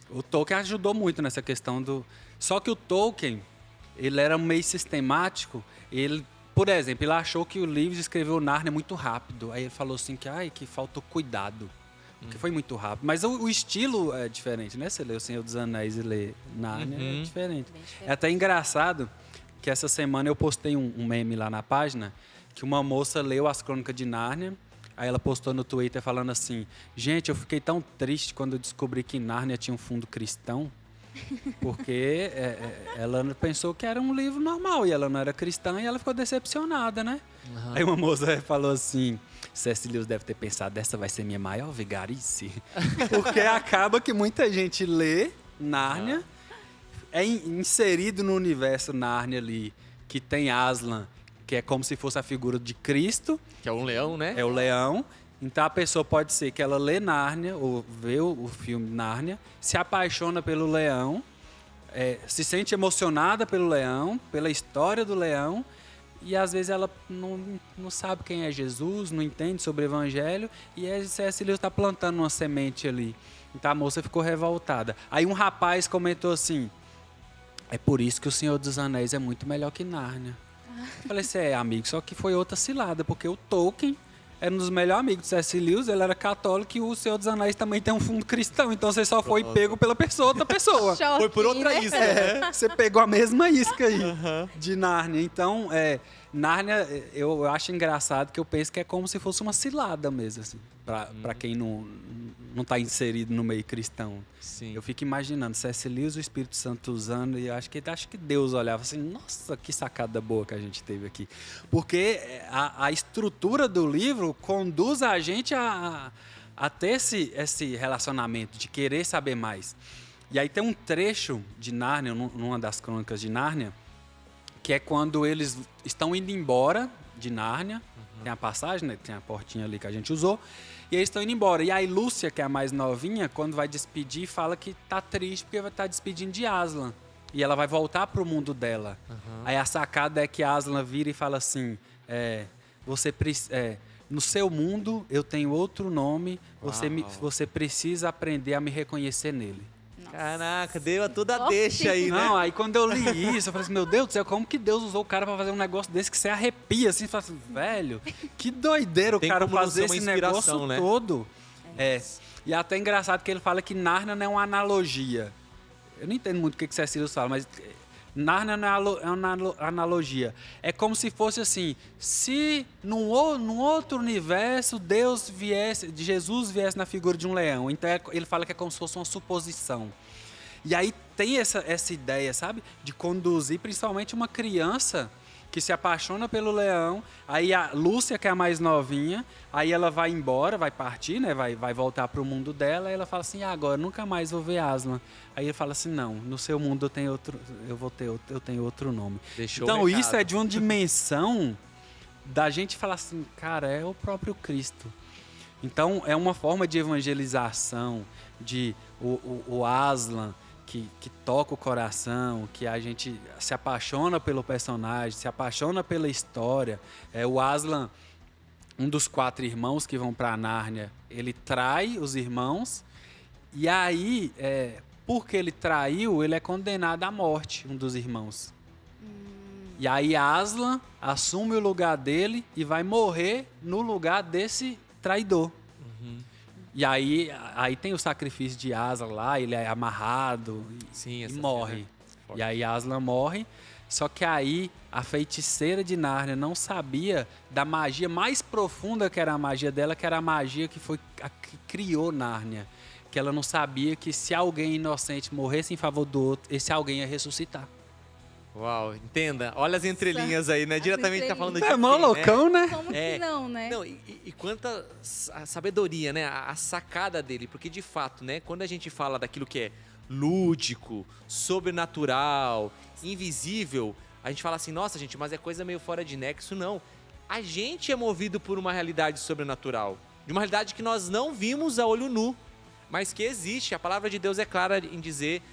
O Tolkien ajudou muito nessa questão do... Só que o Tolkien, ele era meio sistemático. Por exemplo, ele achou que o Lewis escreveu Nárnia muito rápido. Aí ele falou assim que faltou cuidado. Porque foi muito rápido. Mas o estilo é diferente, né? Você lê O Senhor dos Anéis e lê Nárnia, é diferente. Bem diferente. É até engraçado que essa semana eu postei um meme lá na página que uma moça leu as Crônicas de Nárnia. Aí ela postou no Twitter falando assim: gente, eu fiquei tão triste quando eu descobri que Nárnia tinha um fundo cristão. Porque ela pensou que era um livro normal e ela não era cristã e ela ficou decepcionada, né? Aí uma moça falou assim: C.S. Lewis deve ter pensado, essa vai ser minha maior vigarice. Porque acaba que muita gente lê Nárnia, é inserido no universo Nárnia ali, que tem Aslan, que é como se fosse a figura de Cristo. Que é um leão, né? É o leão. Então a pessoa pode ser que ela lê Nárnia, ou vê o filme Nárnia, se apaixona pelo leão, se sente emocionada pelo leão, pela história do leão, e às vezes ela não sabe quem é Jesus, não entende sobre o evangelho, e C.S. Lewis está plantando uma semente ali. Então a moça ficou revoltada. Aí um rapaz comentou assim: é por isso que o Senhor dos Anéis é muito melhor que Nárnia. Eu falei assim, amigo, só que foi outra cilada, porque o Tolkien era um dos melhores amigos do C.S. Lewis, ele era católico e o Senhor dos Anéis também tem um fundo cristão, então você só foi pego pela outra pessoa. Foi por outra isca, né? Você pegou a mesma isca aí de Nárnia. Então, Nárnia, eu acho engraçado que eu penso que é como se fosse uma cilada mesmo, assim, pra quem não tá inserido no meio cristão. Sim. Eu fico imaginando C.S. Lewis, o Espírito Santo usando, e acho que Deus olhava assim, nossa, que sacada boa que a gente teve aqui. Porque a estrutura do livro conduz a gente a ter esse relacionamento, de querer saber mais. E aí tem um trecho de Nárnia, numa das crônicas de Nárnia, que é quando eles estão indo embora de Nárnia, tem a passagem, né, tem a portinha ali que a gente usou, e eles estão indo embora. E aí Lúcia, que é a mais novinha, quando vai despedir, fala que tá triste porque vai estar despedindo de Aslan. E ela vai voltar pro mundo dela. Aí a sacada é que Aslan vira e fala assim, no seu mundo eu tenho outro nome, você precisa aprender a me reconhecer nele. Caraca, deu toda a deixa aí, né? Não, aí quando eu li isso, eu falei assim, meu Deus do céu, como que Deus usou o cara pra fazer um negócio desse que você arrepia, assim, fala assim, velho, que doideira o Tem cara como não fazer ser uma esse inspiração, negócio né? todo. E é até engraçado que ele fala que Nárnia não é uma analogia. Eu não entendo muito o que C.S. Lewis fala, mas Nárnia não é uma analogia. É como se fosse assim, se num outro universo Jesus viesse na figura de um leão. Então ele fala que é como se fosse uma suposição. E aí tem essa ideia, sabe? De conduzir principalmente uma criança que se apaixona pelo leão. Aí a Lúcia, que é a mais novinha, aí ela vai embora, vai partir, né? Vai voltar para o mundo dela. E ela fala assim, agora nunca mais vou ver Aslan. Aí ele fala assim, não, no seu mundo eu tenho outro nome. Então isso é de uma dimensão da gente falar assim, cara, é o próprio Cristo. Então é uma forma de evangelização, de o Aslan, que toca o coração, que a gente se apaixona pelo personagem, se apaixona pela história. O Aslan, um dos 4 irmãos que vão para Nárnia, ele trai os irmãos e aí, porque ele traiu, ele é condenado à morte, um dos irmãos. E aí Aslan assume o lugar dele e vai morrer no lugar desse traidor. E aí tem o sacrifício de Aslan lá, ele é amarrado e morre. E aí Aslan morre, só que aí a feiticeira de Nárnia não sabia da magia mais profunda que era a magia dela, que era a magia que que criou Nárnia. Que ela não sabia que se alguém inocente morresse em favor do outro, esse alguém ia ressuscitar. Uau, entenda. Olha as entrelinhas aí, né? Diretamente tá falando de É mó loucão, né? Como que não, né? Não, e quanta sabedoria, né? A sacada dele. Porque, de fato, né? Quando a gente fala daquilo que é lúdico, sobrenatural, invisível, a gente fala assim, nossa, gente, mas é coisa meio fora de nexo. Não. A gente é movido por uma realidade sobrenatural. De uma realidade que nós não vimos a olho nu, mas que existe. A palavra de Deus é clara em dizer...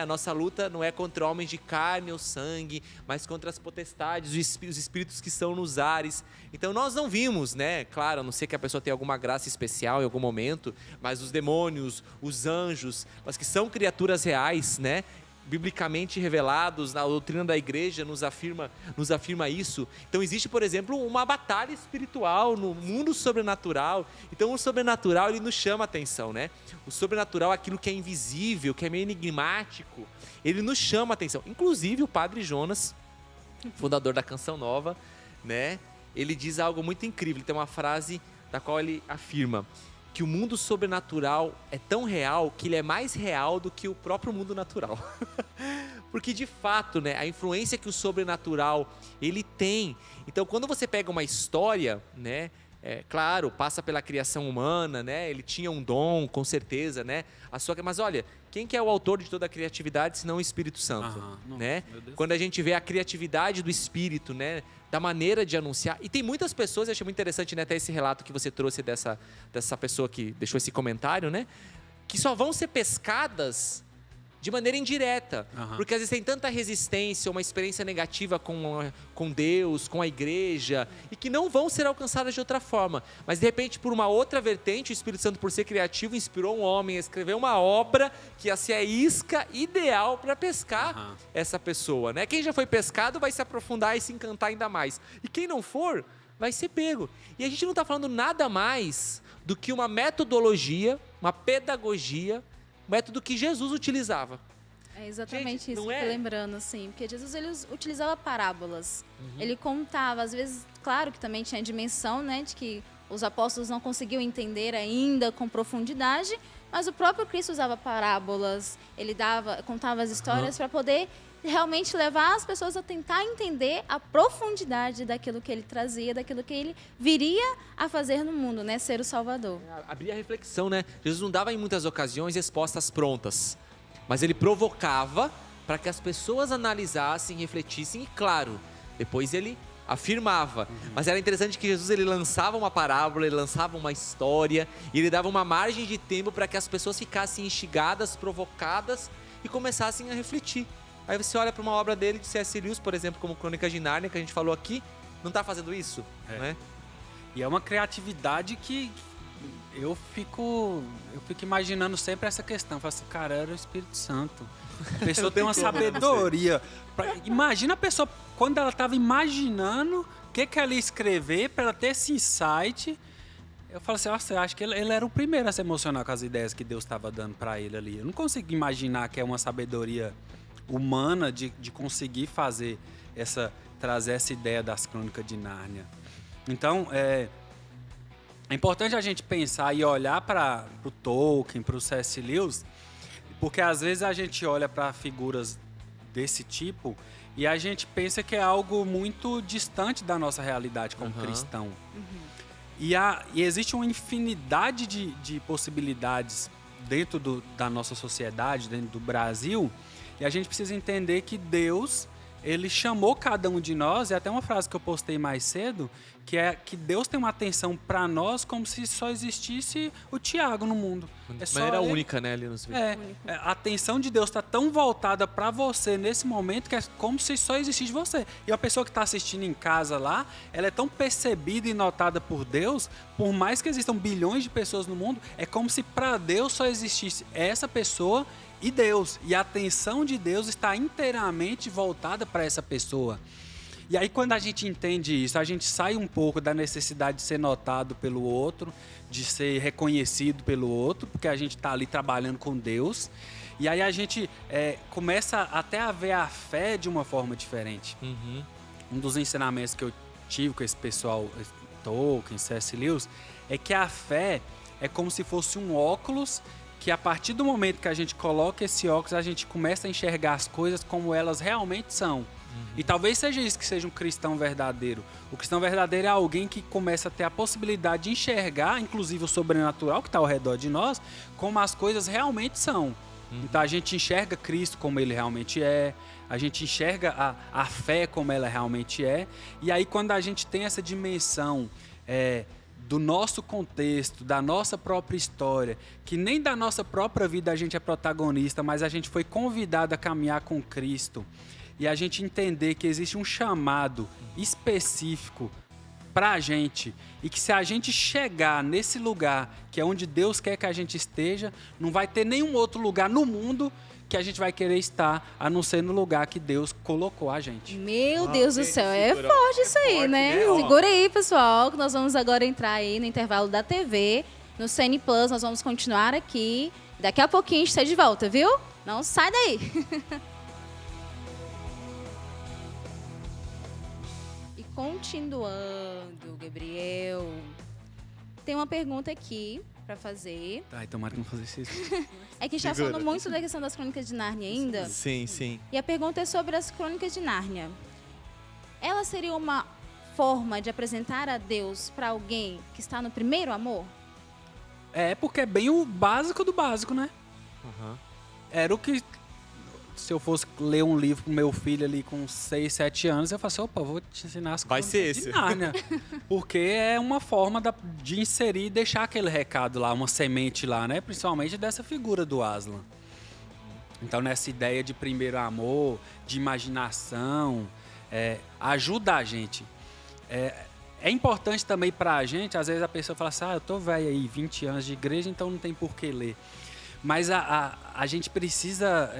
A nossa luta não é contra homens de carne ou sangue, mas contra as potestades, os espíritos que são nos ares. Então nós não vimos, né? Claro, a não ser que a pessoa tenha alguma graça especial em algum momento, mas os demônios, os anjos, mas que são criaturas reais, né? Biblicamente revelados, na doutrina da igreja nos afirma isso. Então existe, por exemplo, uma batalha espiritual no mundo sobrenatural. Então o sobrenatural, ele nos chama a atenção, né? O sobrenatural, aquilo que é invisível, que é meio enigmático, ele nos chama a atenção. Inclusive o Padre Jonas, fundador da Canção Nova, né? Ele diz algo muito incrível. Ele tem uma frase da qual ele afirma que o mundo sobrenatural é tão real que ele é mais real do que o próprio mundo natural. Porque, de fato, né, a influência que o sobrenatural ele tem. Então, quando você pega uma história, né, claro, passa pela criação humana, né, ele tinha um dom, com certeza, né, mas olha, quem que é o autor de toda a criatividade, senão o Espírito Santo, né? Quando a gente vê a criatividade do Espírito, né, da maneira de anunciar. E tem muitas pessoas, eu achei muito interessante, né, até esse relato que você trouxe dessa pessoa que deixou esse comentário, né, que só vão ser pescadas de maneira indireta. Aham. Porque às vezes tem tanta resistência, uma experiência negativa com Deus, com a igreja, e que não vão ser alcançadas de outra forma. Mas de repente, por uma outra vertente, o Espírito Santo, por ser criativo, inspirou um homem a escrever uma obra que ia ser a isca ideal para pescar essa pessoa, né? Quem já foi pescado vai se aprofundar e se encantar ainda mais. E quem não for, vai ser pego. E a gente não está falando nada mais do que uma metodologia, uma pedagogia, método que Jesus utilizava. É exatamente Gente, isso não que eu é? tô lembrando, assim. Porque Jesus, ele utilizava parábolas. Ele contava, às vezes, claro que também tinha a dimensão, né, de que os apóstolos não conseguiam entender ainda com profundidade, mas o próprio Cristo usava parábolas, ele contava as histórias para poder realmente levar as pessoas a tentar entender a profundidade daquilo que ele trazia, daquilo que ele viria a fazer no mundo, né, ser o Salvador. Abria a reflexão, né? Jesus não dava em muitas ocasiões respostas prontas, mas ele provocava para que as pessoas analisassem, refletissem e, claro, depois ele afirmava. Mas era interessante que Jesus, ele lançava uma parábola, ele lançava uma história, e ele dava uma margem de tempo para que as pessoas ficassem instigadas, provocadas e começassem a refletir. Aí você olha para uma obra dele, de C.S. Lewis, por exemplo, como Crônicas de Nárnia, que a gente falou aqui, não está fazendo isso, né? E é uma criatividade que eu fico imaginando sempre essa questão. Eu falo assim, cara, era o Espírito Santo. A pessoa tem uma sabedoria. Imagina a pessoa, quando ela estava imaginando o que ela ia escrever, para ela ter esse insight. Eu falo assim, nossa, eu acho que ele era o primeiro a se emocionar com as ideias que Deus estava dando para ele ali. Eu não consigo imaginar que é uma sabedoria humana de conseguir trazer essa ideia das Crônicas de Nárnia. Então, é importante a gente pensar e olhar para o Tolkien, para o C.S. Lewis, porque às vezes a gente olha para figuras desse tipo e a gente pensa que é algo muito distante da nossa realidade como cristão. E existe uma infinidade de possibilidades dentro da nossa sociedade, dentro do Brasil, e a gente precisa entender que Deus, ele chamou cada um de nós, e até uma frase que eu postei mais cedo, que é que Deus tem uma atenção para nós como se só existisse o Tiago no mundo. De maneira única, né, ali nos vídeos. A atenção de Deus está tão voltada para você nesse momento que é como se só existisse você. E a pessoa que está assistindo em casa lá, ela é tão percebida e notada por Deus, por mais que existam bilhões de pessoas no mundo, é como se para Deus só existisse essa pessoa e Deus. E a atenção de Deus está inteiramente voltada para essa pessoa. E aí, quando a gente entende isso, a gente sai um pouco da necessidade de ser notado pelo outro, de ser reconhecido pelo outro, porque a gente está ali trabalhando com Deus. E aí a gente começa até a ver a fé de uma forma diferente. Um dos ensinamentos que eu tive com esse pessoal, Tolkien, C.S. Lewis, é que a fé é como se fosse um óculos que a partir do momento que a gente coloca esse óculos, a gente começa a enxergar as coisas como elas realmente são. E talvez seja isso que seja um cristão verdadeiro. O cristão verdadeiro é alguém que começa a ter a possibilidade de enxergar, inclusive o sobrenatural que está ao redor de nós, como as coisas realmente são. Então a gente enxerga Cristo como ele realmente é, a gente enxerga a fé como ela realmente é. E aí quando a gente tem essa dimensão do nosso contexto, da nossa própria história, que nem da nossa própria vida a gente é protagonista, mas a gente foi convidado a caminhar com Cristo, e a gente entender que existe um chamado específico para a gente, e que se a gente chegar nesse lugar, que é onde Deus quer que a gente esteja, não vai ter nenhum outro lugar no mundo que a gente vai querer estar, a não ser no lugar que Deus colocou a gente. Meu Deus do céu, é forte isso aí, né? Segura aí, pessoal, que nós vamos agora entrar aí no intervalo da TV, no CN Plus, nós vamos continuar aqui. Daqui a pouquinho a gente está de volta, viu? Não sai daí. E continuando, Gabriel, tem uma pergunta aqui para fazer. Ai, tomara que não fazer isso. É que a gente está falando muito da questão das Crônicas de Nárnia ainda. Sim, sim. E a pergunta é sobre as Crônicas de Nárnia. Ela seria uma forma de apresentar a Deus para alguém que está no primeiro amor? É, porque é bem o básico do básico, né? Era o que... Se eu fosse ler um livro pro meu filho ali com 6, 7 anos, eu falo assim, opa, vou te ensinar as coisas de Nárnia. Porque é uma forma de inserir e deixar aquele recado lá, uma semente lá, né? Principalmente dessa figura do Aslan. Então, nessa ideia de primeiro amor, de imaginação, ajuda a gente. É importante também para a gente, às vezes a pessoa fala assim, eu tô velho aí, 20 anos de igreja, então não tem por que ler. Mas a gente precisa...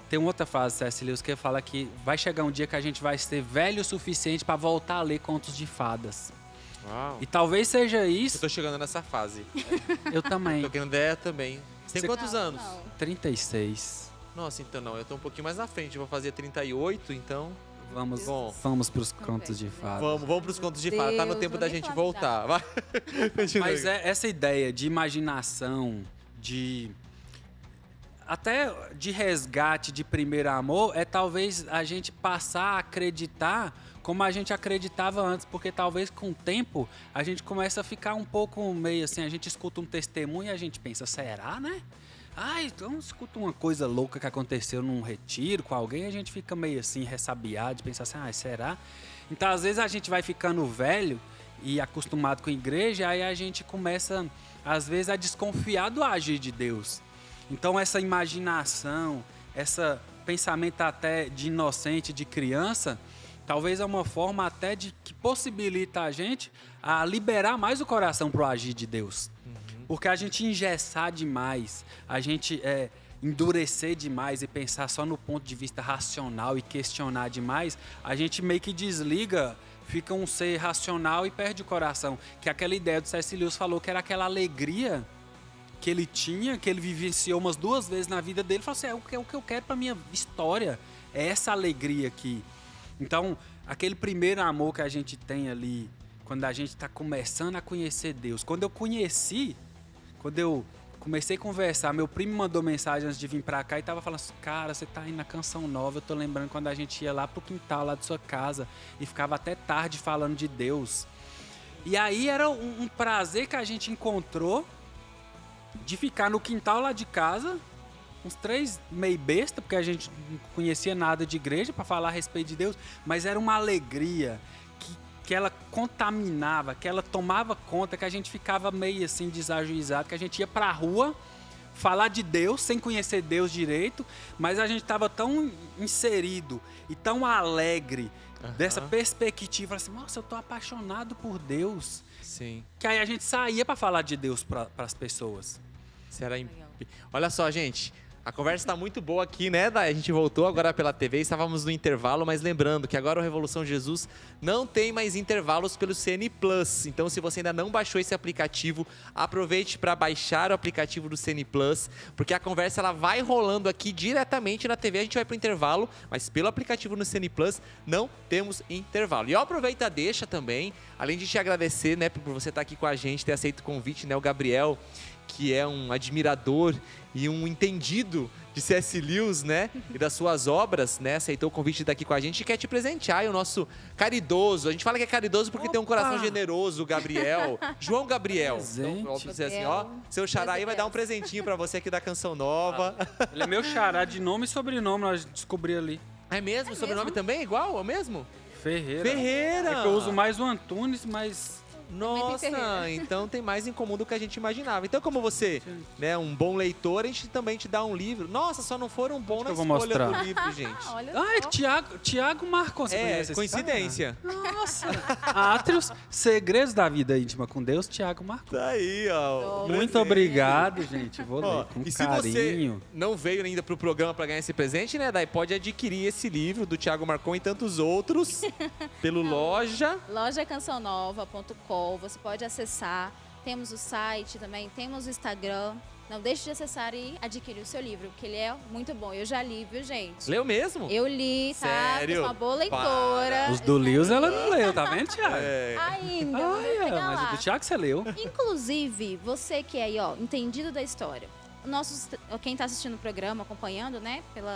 tem uma outra frase, C.S. Lewis, que fala que vai chegar um dia que a gente vai ser velho o suficiente para voltar a ler contos de fadas. Uau. E talvez seja isso... Eu tô chegando nessa fase. Eu também. Tô querendo ideia também. Você tem quantos anos? Não. 36. Nossa, então não, eu tô um pouquinho mais na frente, eu vou fazer 38, então... Vamos pros contos de fadas. Vamos pros contos de fada, tá no Deus, tempo vou da nem gente falar voltar. Vai. Continua. Mas essa ideia de imaginação, até de resgate de primeiro amor, talvez a gente passar a acreditar como a gente acreditava antes, porque talvez com o tempo a gente começa a ficar um pouco meio assim, a gente escuta um testemunho e a gente pensa, será, né? Então escuta uma coisa louca que aconteceu num retiro com alguém, a gente fica meio assim, ressabiado, de pensar assim, será? Então, às vezes, a gente vai ficando velho e acostumado com a igreja, aí a gente começa, às vezes, a desconfiar do agir de Deus. Então, essa imaginação, esse pensamento até de inocente, de criança, talvez é uma forma até de que possibilita a gente a liberar mais o coração para o agir de Deus. Porque a gente engessar demais, a gente endurecer demais e pensar só no ponto de vista racional e questionar demais, a gente meio que desliga, fica um ser racional e perde o coração. Que é aquela ideia do C.S. Lewis falou, que era aquela alegria que ele tinha, que ele vivenciou umas 2 vezes na vida dele, falou assim, o que eu quero para minha história, é essa alegria aqui. Então, aquele primeiro amor que a gente tem ali, quando a gente está começando a conhecer Deus, quando eu comecei a conversar, meu primo mandou mensagem antes de vir pra cá e tava falando assim, cara, você tá indo na Canção Nova, eu tô lembrando quando a gente ia lá pro quintal lá de sua casa e ficava até tarde falando de Deus. E aí era um prazer que a gente encontrou de ficar no quintal lá de casa, uns 3 meio besta, porque a gente não conhecia nada de igreja para falar a respeito de Deus, mas era uma alegria que ela contaminava, que ela tomava conta, que a gente ficava meio assim desajuizado, que a gente ia pra rua falar de Deus sem conhecer Deus direito, mas a gente estava tão inserido e tão alegre dessa perspectiva, assim, nossa, eu tô apaixonado por Deus. Sim. Que aí a gente saía para falar de Deus para as pessoas. Olha só, gente. A conversa está muito boa aqui, né? A gente voltou agora pela TV, estávamos no intervalo, mas lembrando que agora o Revolução Jesus não tem mais intervalos pelo CN Plus. Então, se você ainda não baixou esse aplicativo, aproveite para baixar o aplicativo do CN Plus, porque a conversa ela vai rolando aqui diretamente na TV. A gente vai para o intervalo, mas pelo aplicativo no CN Plus não temos intervalo. E eu aproveito a deixa também, além de te agradecer, né, por você estar aqui com a gente, ter aceito o convite, né, o Gabriel, que é um admirador e um entendido de C.S. Lewis, né? E das suas obras, né? Aceitou o convite de estar aqui com a gente e quer te presentear. E o nosso caridoso, a gente fala que é caridoso porque tem um coração generoso, o Gabriel. João Gabriel. Então, vamos dizer assim, ó, seu xará aí vai dar um presentinho pra você aqui da Canção Nova. Ele é meu xará de nome e sobrenome, nós descobri ali. É mesmo? O sobrenome também é igual? É o mesmo? Ferreira. Ferreira! É que eu uso mais o Antunes, mas... Nossa, então tem mais em comum do que a gente imaginava. Então, como você, né, um bom leitor, a gente também te dá um livro. Nossa, só não foram bom na escolha do livro, gente. Olha Tiago Marcon, você conhece esse coincidência. cara? Nossa. Átrios, Segredos da Vida Íntima com Deus, Tiago Marcon. Tá aí, ó. Muito obrigado, gente. Vou ler com e carinho. Se você não veio ainda pro programa para ganhar esse presente, né, Dai, pode adquirir esse livro do Tiago Marcon e tantos outros pelo lojacançãonova.com. Você pode acessar, temos o site também, temos o Instagram. Não deixe de acessar e adquirir o seu livro, porque ele é muito bom. Eu já li, viu, gente? Leu mesmo? Eu li, tá? Sério? Sou uma boa leitora. Os do Lewis ela não leu, tá vendo, Tiago? Ainda, vou chegar mas lá. o do Tiago você leu. Inclusive, você que é aí, ó, entendido da história. Quem está assistindo o programa, acompanhando, né, pelo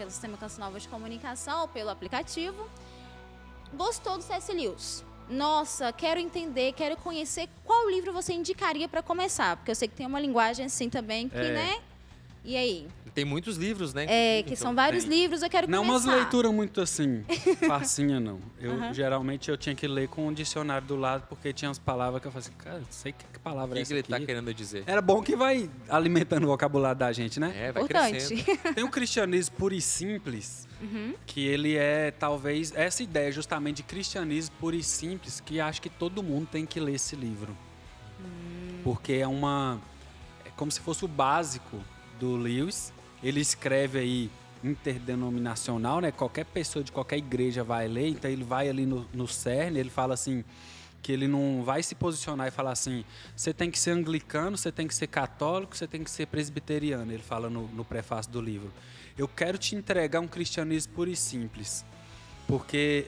Sistema Canção Nova de Comunicação ou pelo aplicativo, gostou do C.S. Lewis? Nossa, quero entender, quero conhecer qual livro você indicaria para começar, porque eu sei que tem uma linguagem assim também que, né? E aí? Tem muitos livros, né? Que são vários tem. livros, eu quero Não começar. umas leituras muito assim, facinha não. Geralmente eu tinha que ler com um dicionário do lado, porque tinha umas palavras que eu falei assim, cara, não sei que palavra O é que essa ele aqui. tá querendo dizer? Era bom que vai alimentando o vocabulário da gente, né? É, vai Importante. crescendo. Tem o cristianismo puro e simples, que ele é talvez essa ideia justamente de cristianismo puro e simples, que acho que todo mundo tem que ler esse livro. Porque é como se fosse o básico do Lewis. Ele escreve aí interdenominacional, né? Qualquer pessoa de qualquer igreja vai ler, então ele vai ali no cerne, ele fala assim, que ele não vai se posicionar e falar assim, você tem que ser anglicano, você tem que ser católico, você tem que ser presbiteriano, ele fala no prefácio do livro. Eu quero te entregar um cristianismo puro e simples, porque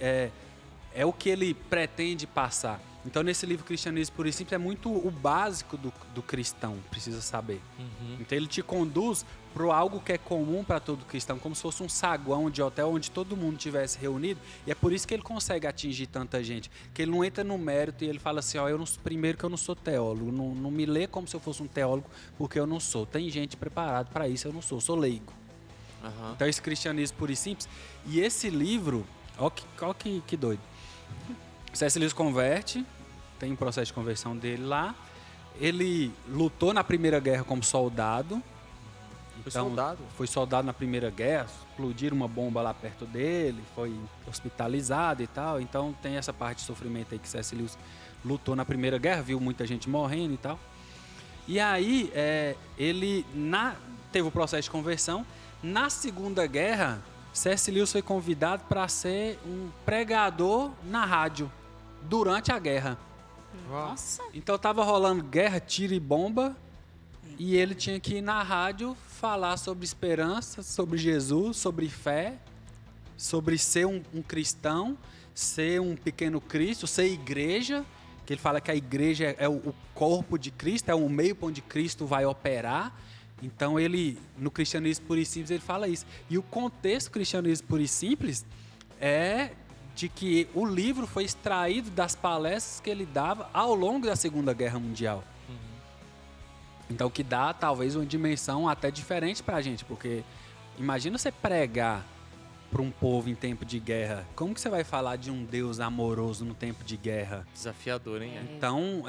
é o que ele pretende passar. Então, nesse livro Cristianismo Puro e Simples, é muito o básico do cristão, precisa saber. Então, ele te conduz para algo que é comum para todo cristão, como se fosse um saguão de hotel onde todo mundo estivesse reunido. E é por isso que ele consegue atingir tanta gente. Que ele não entra no mérito e ele fala assim, primeiro que eu não sou teólogo, não me lê como se eu fosse um teólogo, porque eu não sou. Tem gente preparada para isso, eu sou leigo. Então, esse Cristianismo Puro e Simples. E esse livro, ó que doido. C.S. Lewis converte, tem um processo de conversão dele lá. Ele lutou na Primeira Guerra como soldado. Foi soldado na Primeira Guerra, explodiram uma bomba lá perto dele, foi hospitalizado e tal. Então tem essa parte de sofrimento aí que C.S. Lewis lutou na Primeira Guerra, viu muita gente morrendo e tal. E aí ele teve o processo de conversão. Na Segunda Guerra, C.S. Lewis foi convidado para ser um pregador na rádio durante a guerra. Nossa. Então tava rolando guerra, tiro e bomba, e ele tinha que ir na rádio falar sobre esperança, sobre Jesus, sobre fé, sobre ser um cristão, ser um pequeno Cristo, ser igreja, que ele fala que a igreja é o corpo de Cristo, é o meio onde Cristo vai operar. Então ele, no Cristianismo Puro e Simples, ele fala isso. E o contexto do Cristianismo Puro e Simples é de que o livro foi extraído das palestras que ele dava ao longo da Segunda Guerra Mundial. Então, que dá talvez uma dimensão até diferente pra gente, porque imagina você pregar para um povo em tempo de guerra. Como que você vai falar de um Deus amoroso no tempo de guerra? Desafiador, hein? Então,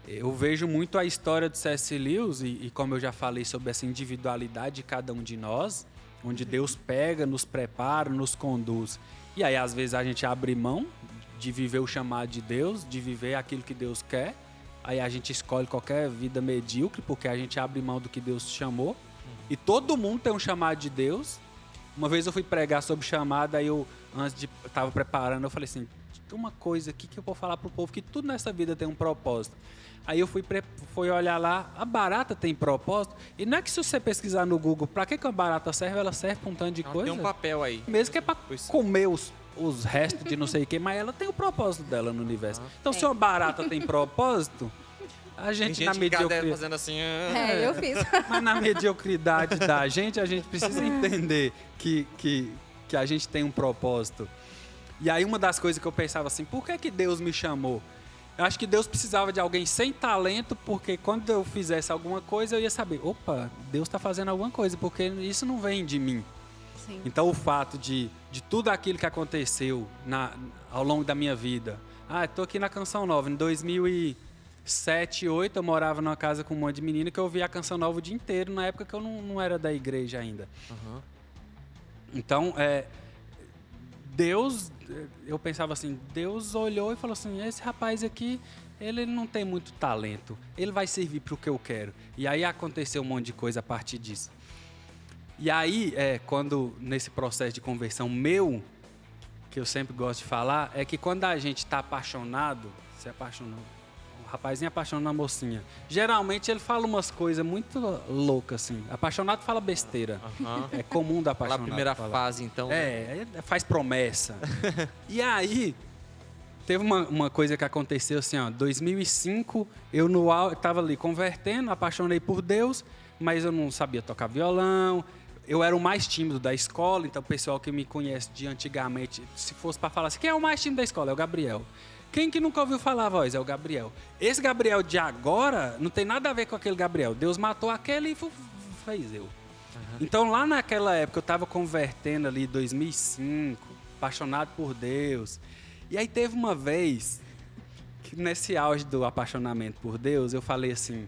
eu vejo muito a história do C.S. Lewis e como eu já falei sobre essa individualidade de cada um de nós, onde Deus pega, nos prepara, nos conduz. E aí, às vezes, a gente abre mão de viver o chamado de Deus, de viver aquilo que Deus quer. Aí a gente escolhe qualquer vida medíocre, porque a gente abre mão do que Deus chamou. E todo mundo tem um chamado de Deus. Uma vez eu fui pregar sobre chamado, aí eu estava preparando, eu falei assim, tem uma coisa aqui que eu vou falar pro povo, que tudo nessa vida tem um propósito. Aí eu fui olhar lá, a barata tem propósito, e não é que se você pesquisar no Google, pra que a barata serve, ela serve pra um tanto de coisa. Tem um papel aí. Mesmo que é pra comer os restos de não sei o que, mas ela tem o propósito dela no universo. Então se uma barata tem propósito, a gente na mediocridade... fazendo assim... Eu fiz. Mas na mediocridade da gente, a gente precisa entender que a gente tem um propósito. E aí uma das coisas que eu pensava assim, por que Deus me chamou? Eu acho que Deus precisava de alguém sem talento, porque quando eu fizesse alguma coisa, eu ia saber, opa, Deus está fazendo alguma coisa, porque isso não vem de mim. Sim. Então o fato de tudo aquilo que aconteceu ao longo da minha vida. Estou aqui na Canção Nova, em 2007, 2008, eu morava numa casa com um monte de menina que eu ouvia a Canção Nova o dia inteiro, na época que eu não era da igreja ainda. Então, Deus, eu pensava assim, Deus olhou e falou assim, esse rapaz aqui, ele não tem muito talento, ele vai servir para o que eu quero. E aí aconteceu um monte de coisa a partir disso. E aí, quando nesse processo de conversão meu, que eu sempre gosto de falar, é que quando a gente está apaixonado, se apaixonou, o rapazinho apaixona a mocinha, geralmente ele fala umas coisas muito loucas, assim. Apaixonado fala besteira. É comum da apaixonado. Na primeira falar. fase, então. Faz promessa. E aí, teve uma coisa que aconteceu assim, ó, 2005, eu estava ali convertendo, apaixonei por Deus, mas eu não sabia tocar violão. Eu era o mais tímido da escola, então o pessoal que me conhece de antigamente, se fosse para falar assim, quem é o mais tímido da escola? É o Gabriel. Quem que nunca ouviu falar a voz? É o Gabriel. Esse Gabriel de agora não tem nada a ver com aquele Gabriel. Deus matou aquele e fez eu. Então, lá naquela época, eu estava convertendo ali, 2005, apaixonado por Deus. E aí teve uma vez, que nesse auge do apaixonamento por Deus, eu falei assim,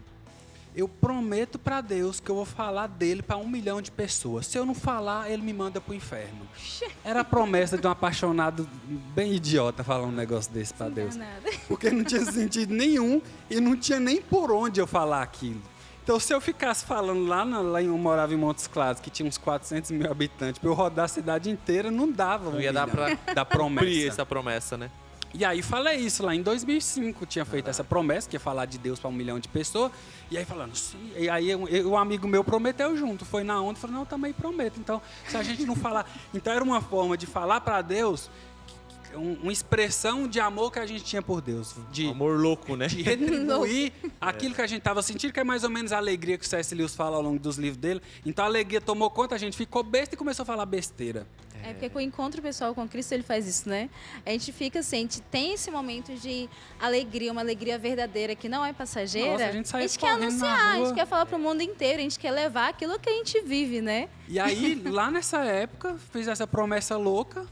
eu prometo para Deus que eu vou falar dele para 1 milhão de pessoas. Se eu não falar, ele me manda pro inferno. Era a promessa de um apaixonado bem idiota falar um negócio desse para Deus. Porque não tinha sentido nenhum e não tinha nem por onde eu falar aquilo. Então, se eu ficasse falando eu morava em Montes Claros, que tinha uns 400 mil habitantes, para eu rodar a cidade inteira, não dava. Não ia dar pra da promessa. cumprir essa promessa, né? E aí falei isso lá em 2005, tinha feito essa promessa, que ia falar de Deus para 1 milhão de pessoas. E aí falando, sim. E aí um amigo meu prometeu junto, foi na onda, falou, não, eu também prometo. Então, se a gente não falar... Então, era uma forma de falar para Deus, uma expressão de amor que a gente tinha por Deus. De amor louco, né? De retribuir aquilo que a gente estava sentindo, que é mais ou menos a alegria que o C.S. Lewis fala ao longo dos livros dele. Então, a alegria tomou conta, a gente ficou besta e começou a falar besteira. É porque com o encontro pessoal com Cristo ele faz isso, né? A gente fica assim, a gente tem esse momento de alegria, uma alegria verdadeira que não é passageira. Nossa, a gente quer anunciar, a gente quer falar para o mundo inteiro, a gente quer levar aquilo que a gente vive, né? E aí, lá nessa época, fiz essa promessa louca,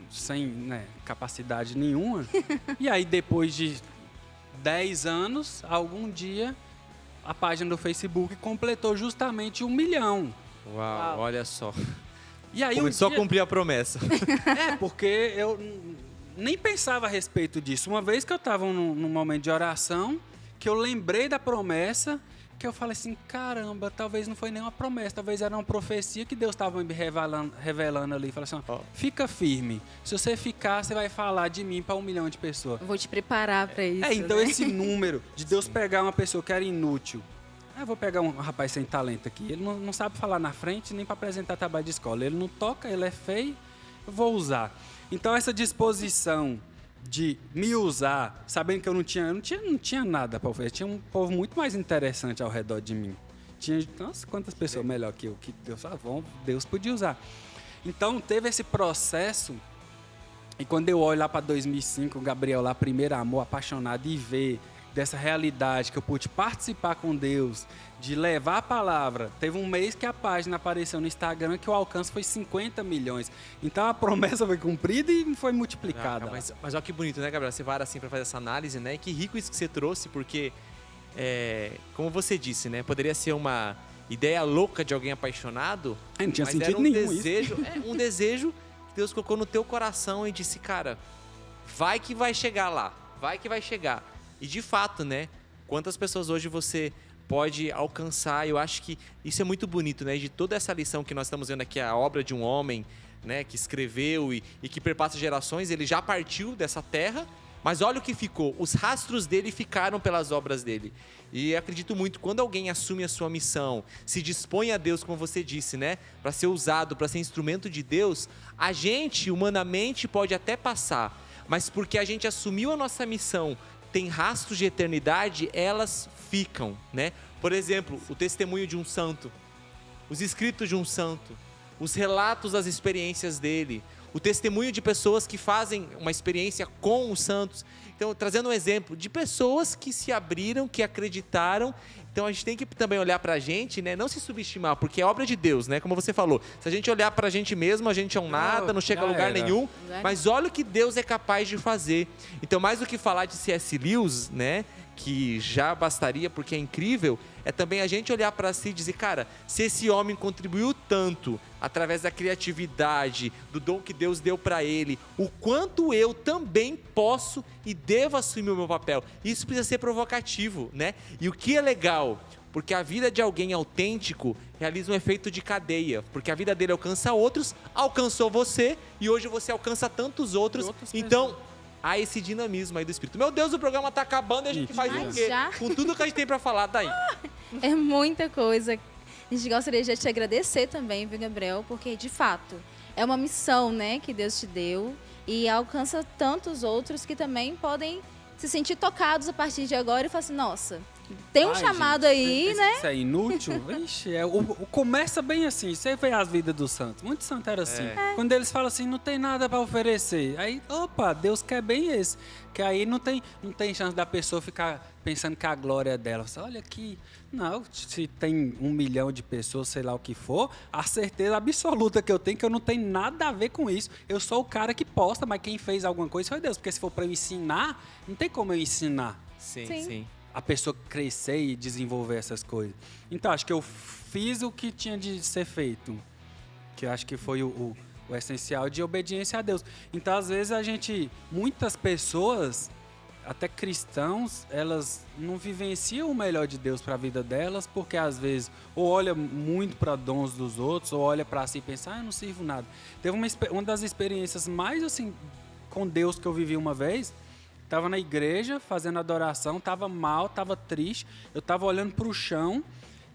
sem capacidade nenhuma. E aí, depois de 10 anos, algum dia, a página do Facebook completou justamente 1 milhão. Uau, olha só. E aí, começou a cumprir a promessa. Porque eu nem pensava a respeito disso. Uma vez que eu estava num momento de oração, que eu lembrei da promessa, que eu falei assim, caramba, talvez não foi nenhuma promessa, talvez era uma profecia que Deus estava me revelando ali. Falei assim, fica firme. Se você ficar, você vai falar de mim para 1 milhão de pessoas. Vou te preparar para isso. Então né? esse número de Deus pegar uma pessoa que era inútil. Eu vou pegar um rapaz sem talento aqui. Ele não sabe falar na frente nem para apresentar trabalho de escola. Ele não toca, ele é feio, eu vou usar. Então essa disposição de me usar, sabendo que eu não tinha nada para oferecer. Tinha um povo muito mais interessante ao redor de mim. Nossa, quantas pessoas melhor que eu, que Deus podia usar. Então teve esse processo, e quando eu olho lá para 2005, o Gabriel lá, primeiro amor, apaixonado, e ver dessa realidade que eu pude participar com Deus, de levar a palavra. Teve um mês que a página apareceu no Instagram que o alcance foi 50 milhões. Então a promessa foi cumprida e foi multiplicada. Mas olha que bonito, né, Gabriel? Você vai assim para fazer essa análise, né? E que rico isso que você trouxe, porque, como você disse, né? Poderia ser uma ideia louca de alguém apaixonado, não tinha mas sentido era um nenhum desejo, um desejo que Deus colocou no teu coração e disse, cara, vai que vai chegar lá, vai que vai chegar. E de fato, né? Quantas pessoas hoje você pode alcançar? Eu acho que isso é muito bonito, né? De toda essa lição que nós estamos vendo aqui, a obra de um homem, né? Que escreveu e que perpassa gerações, ele já partiu dessa terra, mas olha o que ficou. Os rastros dele ficaram pelas obras dele. E acredito muito, quando alguém assume a sua missão, se dispõe a Deus, como você disse, né? Para ser usado, para ser instrumento de Deus, a gente, humanamente, pode até passar, mas porque a gente assumiu a nossa missão, tem rastros de eternidade, elas ficam, né? Por exemplo, o testemunho de um santo, os escritos de um santo, os relatos das experiências dele, o testemunho de pessoas que fazem uma experiência com os santos. Então, trazendo um exemplo de pessoas que se abriram, que acreditaram. Então, a gente tem que também olhar para a gente, né? Não se subestimar, porque é obra de Deus, né? Como você falou, se a gente olhar para a gente mesmo, a gente é um nada, não chega a lugar nenhum. Mas olha o que Deus é capaz de fazer. Então, mais do que falar de C.S. Lewis, né? Que já bastaria, porque é incrível, é também a gente olhar para si e dizer, cara, se esse homem contribuiu tanto através da criatividade, do dom que Deus deu para ele, o quanto eu também posso e devo assumir o meu papel. Isso precisa ser provocativo, né? E o que é legal, porque a vida de alguém autêntico realiza um efeito de cadeia, porque a vida dele alcança outros, alcançou você, e hoje você alcança tantos outros. Então, há esse dinamismo aí do Espírito. Meu Deus, o programa tá acabando e a gente faz o quê? Já? Com tudo que a gente tem para falar, daí. É muita coisa. A gente gostaria de te agradecer também, viu, Gabriel? Porque, de fato, é uma missão, né, que Deus te deu e alcança tantos outros que também podem se sentir tocados a partir de agora e falar assim, nossa, tem um chamado gente, aí, né? Isso é inútil? Ixi, começa bem assim, você vê as vidas dos santos. Muitos santos eram assim. Quando eles falam assim, não tem nada para oferecer. Aí, opa, Deus quer bem esse. Que aí não tem chance da pessoa ficar pensando que a glória é dela. Você, olha aqui, não, se tem 1 milhão de pessoas, sei lá o que for, a certeza absoluta que eu tenho é que eu não tenho nada a ver com isso. Eu sou o cara que posta, mas quem fez alguma coisa foi Deus. Porque se for para eu ensinar, não tem como eu ensinar. Sim. A pessoa crescer e desenvolver essas coisas. Então, acho que eu fiz o que tinha de ser feito. Que eu acho que foi o essencial de obediência a Deus. Então, às vezes, muitas pessoas, até cristãos, elas não vivenciam o melhor de Deus para a vida delas, porque às vezes ou olha muito para dons dos outros, ou olha para si e pensa, eu não sirvo nada. Teve uma das experiências mais assim com Deus que eu vivi uma vez. Estava na igreja fazendo adoração, estava mal, estava triste, eu estava olhando para o chão.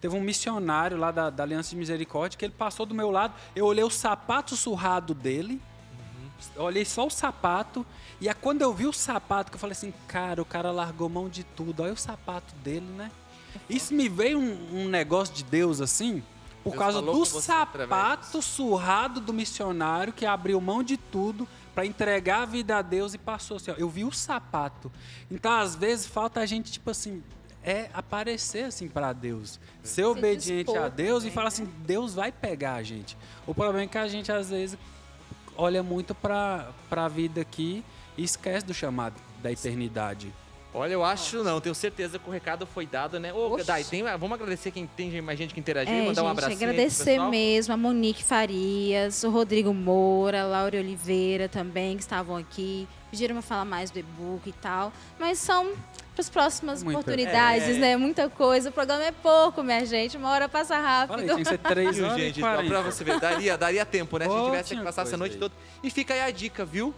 Teve um missionário lá da Aliança de Misericórdia que ele passou do meu lado. Eu olhei o sapato surrado dele. Eu olhei só o sapato. E é quando eu vi o sapato que eu falei assim, cara, o cara largou mão de tudo. Olha o sapato dele, né? Isso me veio um negócio de Deus assim, por Deus causa falou do com você sapato surrado do missionário que abriu mão de tudo para entregar a vida a Deus e passou assim, ó, eu vi o sapato. Então, às vezes, falta a gente, tipo assim, aparecer assim para Deus, ser obediente a Deus também, e falar assim, Deus vai pegar a gente. O problema é que a gente às vezes olha muito para a vida aqui e esquece do chamado da eternidade. Olha, eu acho não, tenho certeza que o recado foi dado, né? Ô, Dai, vamos agradecer quem tem mais gente que interagiu e mandar um abracinho agradecer aí pro pessoal. mesmo a Monique Farias, o Rodrigo Moura, a Laura Oliveira também, que estavam aqui, pediram para falar mais do e-book e tal, mas são para as próximas oportunidades, né? Muita coisa, o programa é pouco, minha gente, uma hora passa rápido. Falei, tem que ser 3 horas gente, e 40. pra você ver, daria tempo, né? Se a gente tivesse que passar essa noite toda. E fica aí a dica, viu?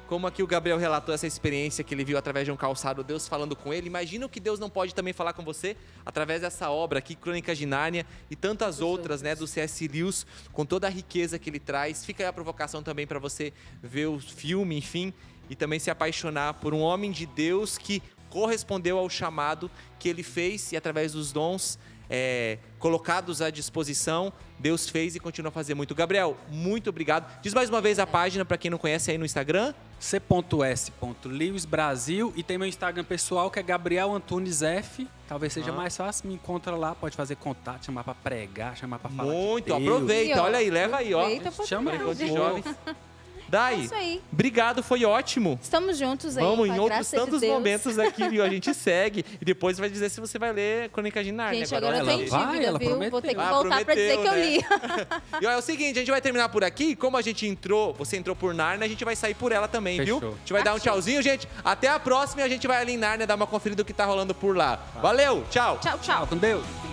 Como aqui o Gabriel relatou essa experiência que ele viu através de um calçado, Deus falando com ele. Imagina o que Deus não pode também falar com você através dessa obra aqui, Crônicas de Nárnia e tantas outras, né, do C.S. Lewis, com toda a riqueza que ele traz. Fica aí a provocação também para você ver o filme, enfim, e também se apaixonar por um homem de Deus que correspondeu ao chamado que ele fez e através dos dons colocados à disposição, Deus fez e continua a fazer muito. Gabriel, muito obrigado. Diz mais uma vez a página para quem não conhece aí no Instagram. c.s.lewis Brasil e tem meu Instagram pessoal que é Gabriel Antunes F. Talvez seja mais fácil, me encontra lá, pode fazer contato, chamar para pregar, chamar para falar muito, de Deus. aproveita, olha aí, leva aí, ó. Chama Encontro de jovens. Dai, isso aí. Obrigado, foi ótimo. Estamos juntos aí. Vamos, com em a outros graça de tantos Deus. momentos aqui, viu? A gente segue e depois vai dizer se você vai ler Crônicas de Nárnia. Gente, agora eu tô em vai, dívida, ela viu? Vou ter que voltar pra dizer que eu li. E olha, é o seguinte, a gente vai terminar por aqui. Como a gente entrou, você entrou por Nárnia, a gente vai sair por ela também, Fechou. viu? A gente vai dar um tchauzinho, gente. Até a próxima e a gente vai ali em Nárnia dar uma conferida do que tá rolando por lá. Valeu, tchau. Tchau, tchau. Com Deus.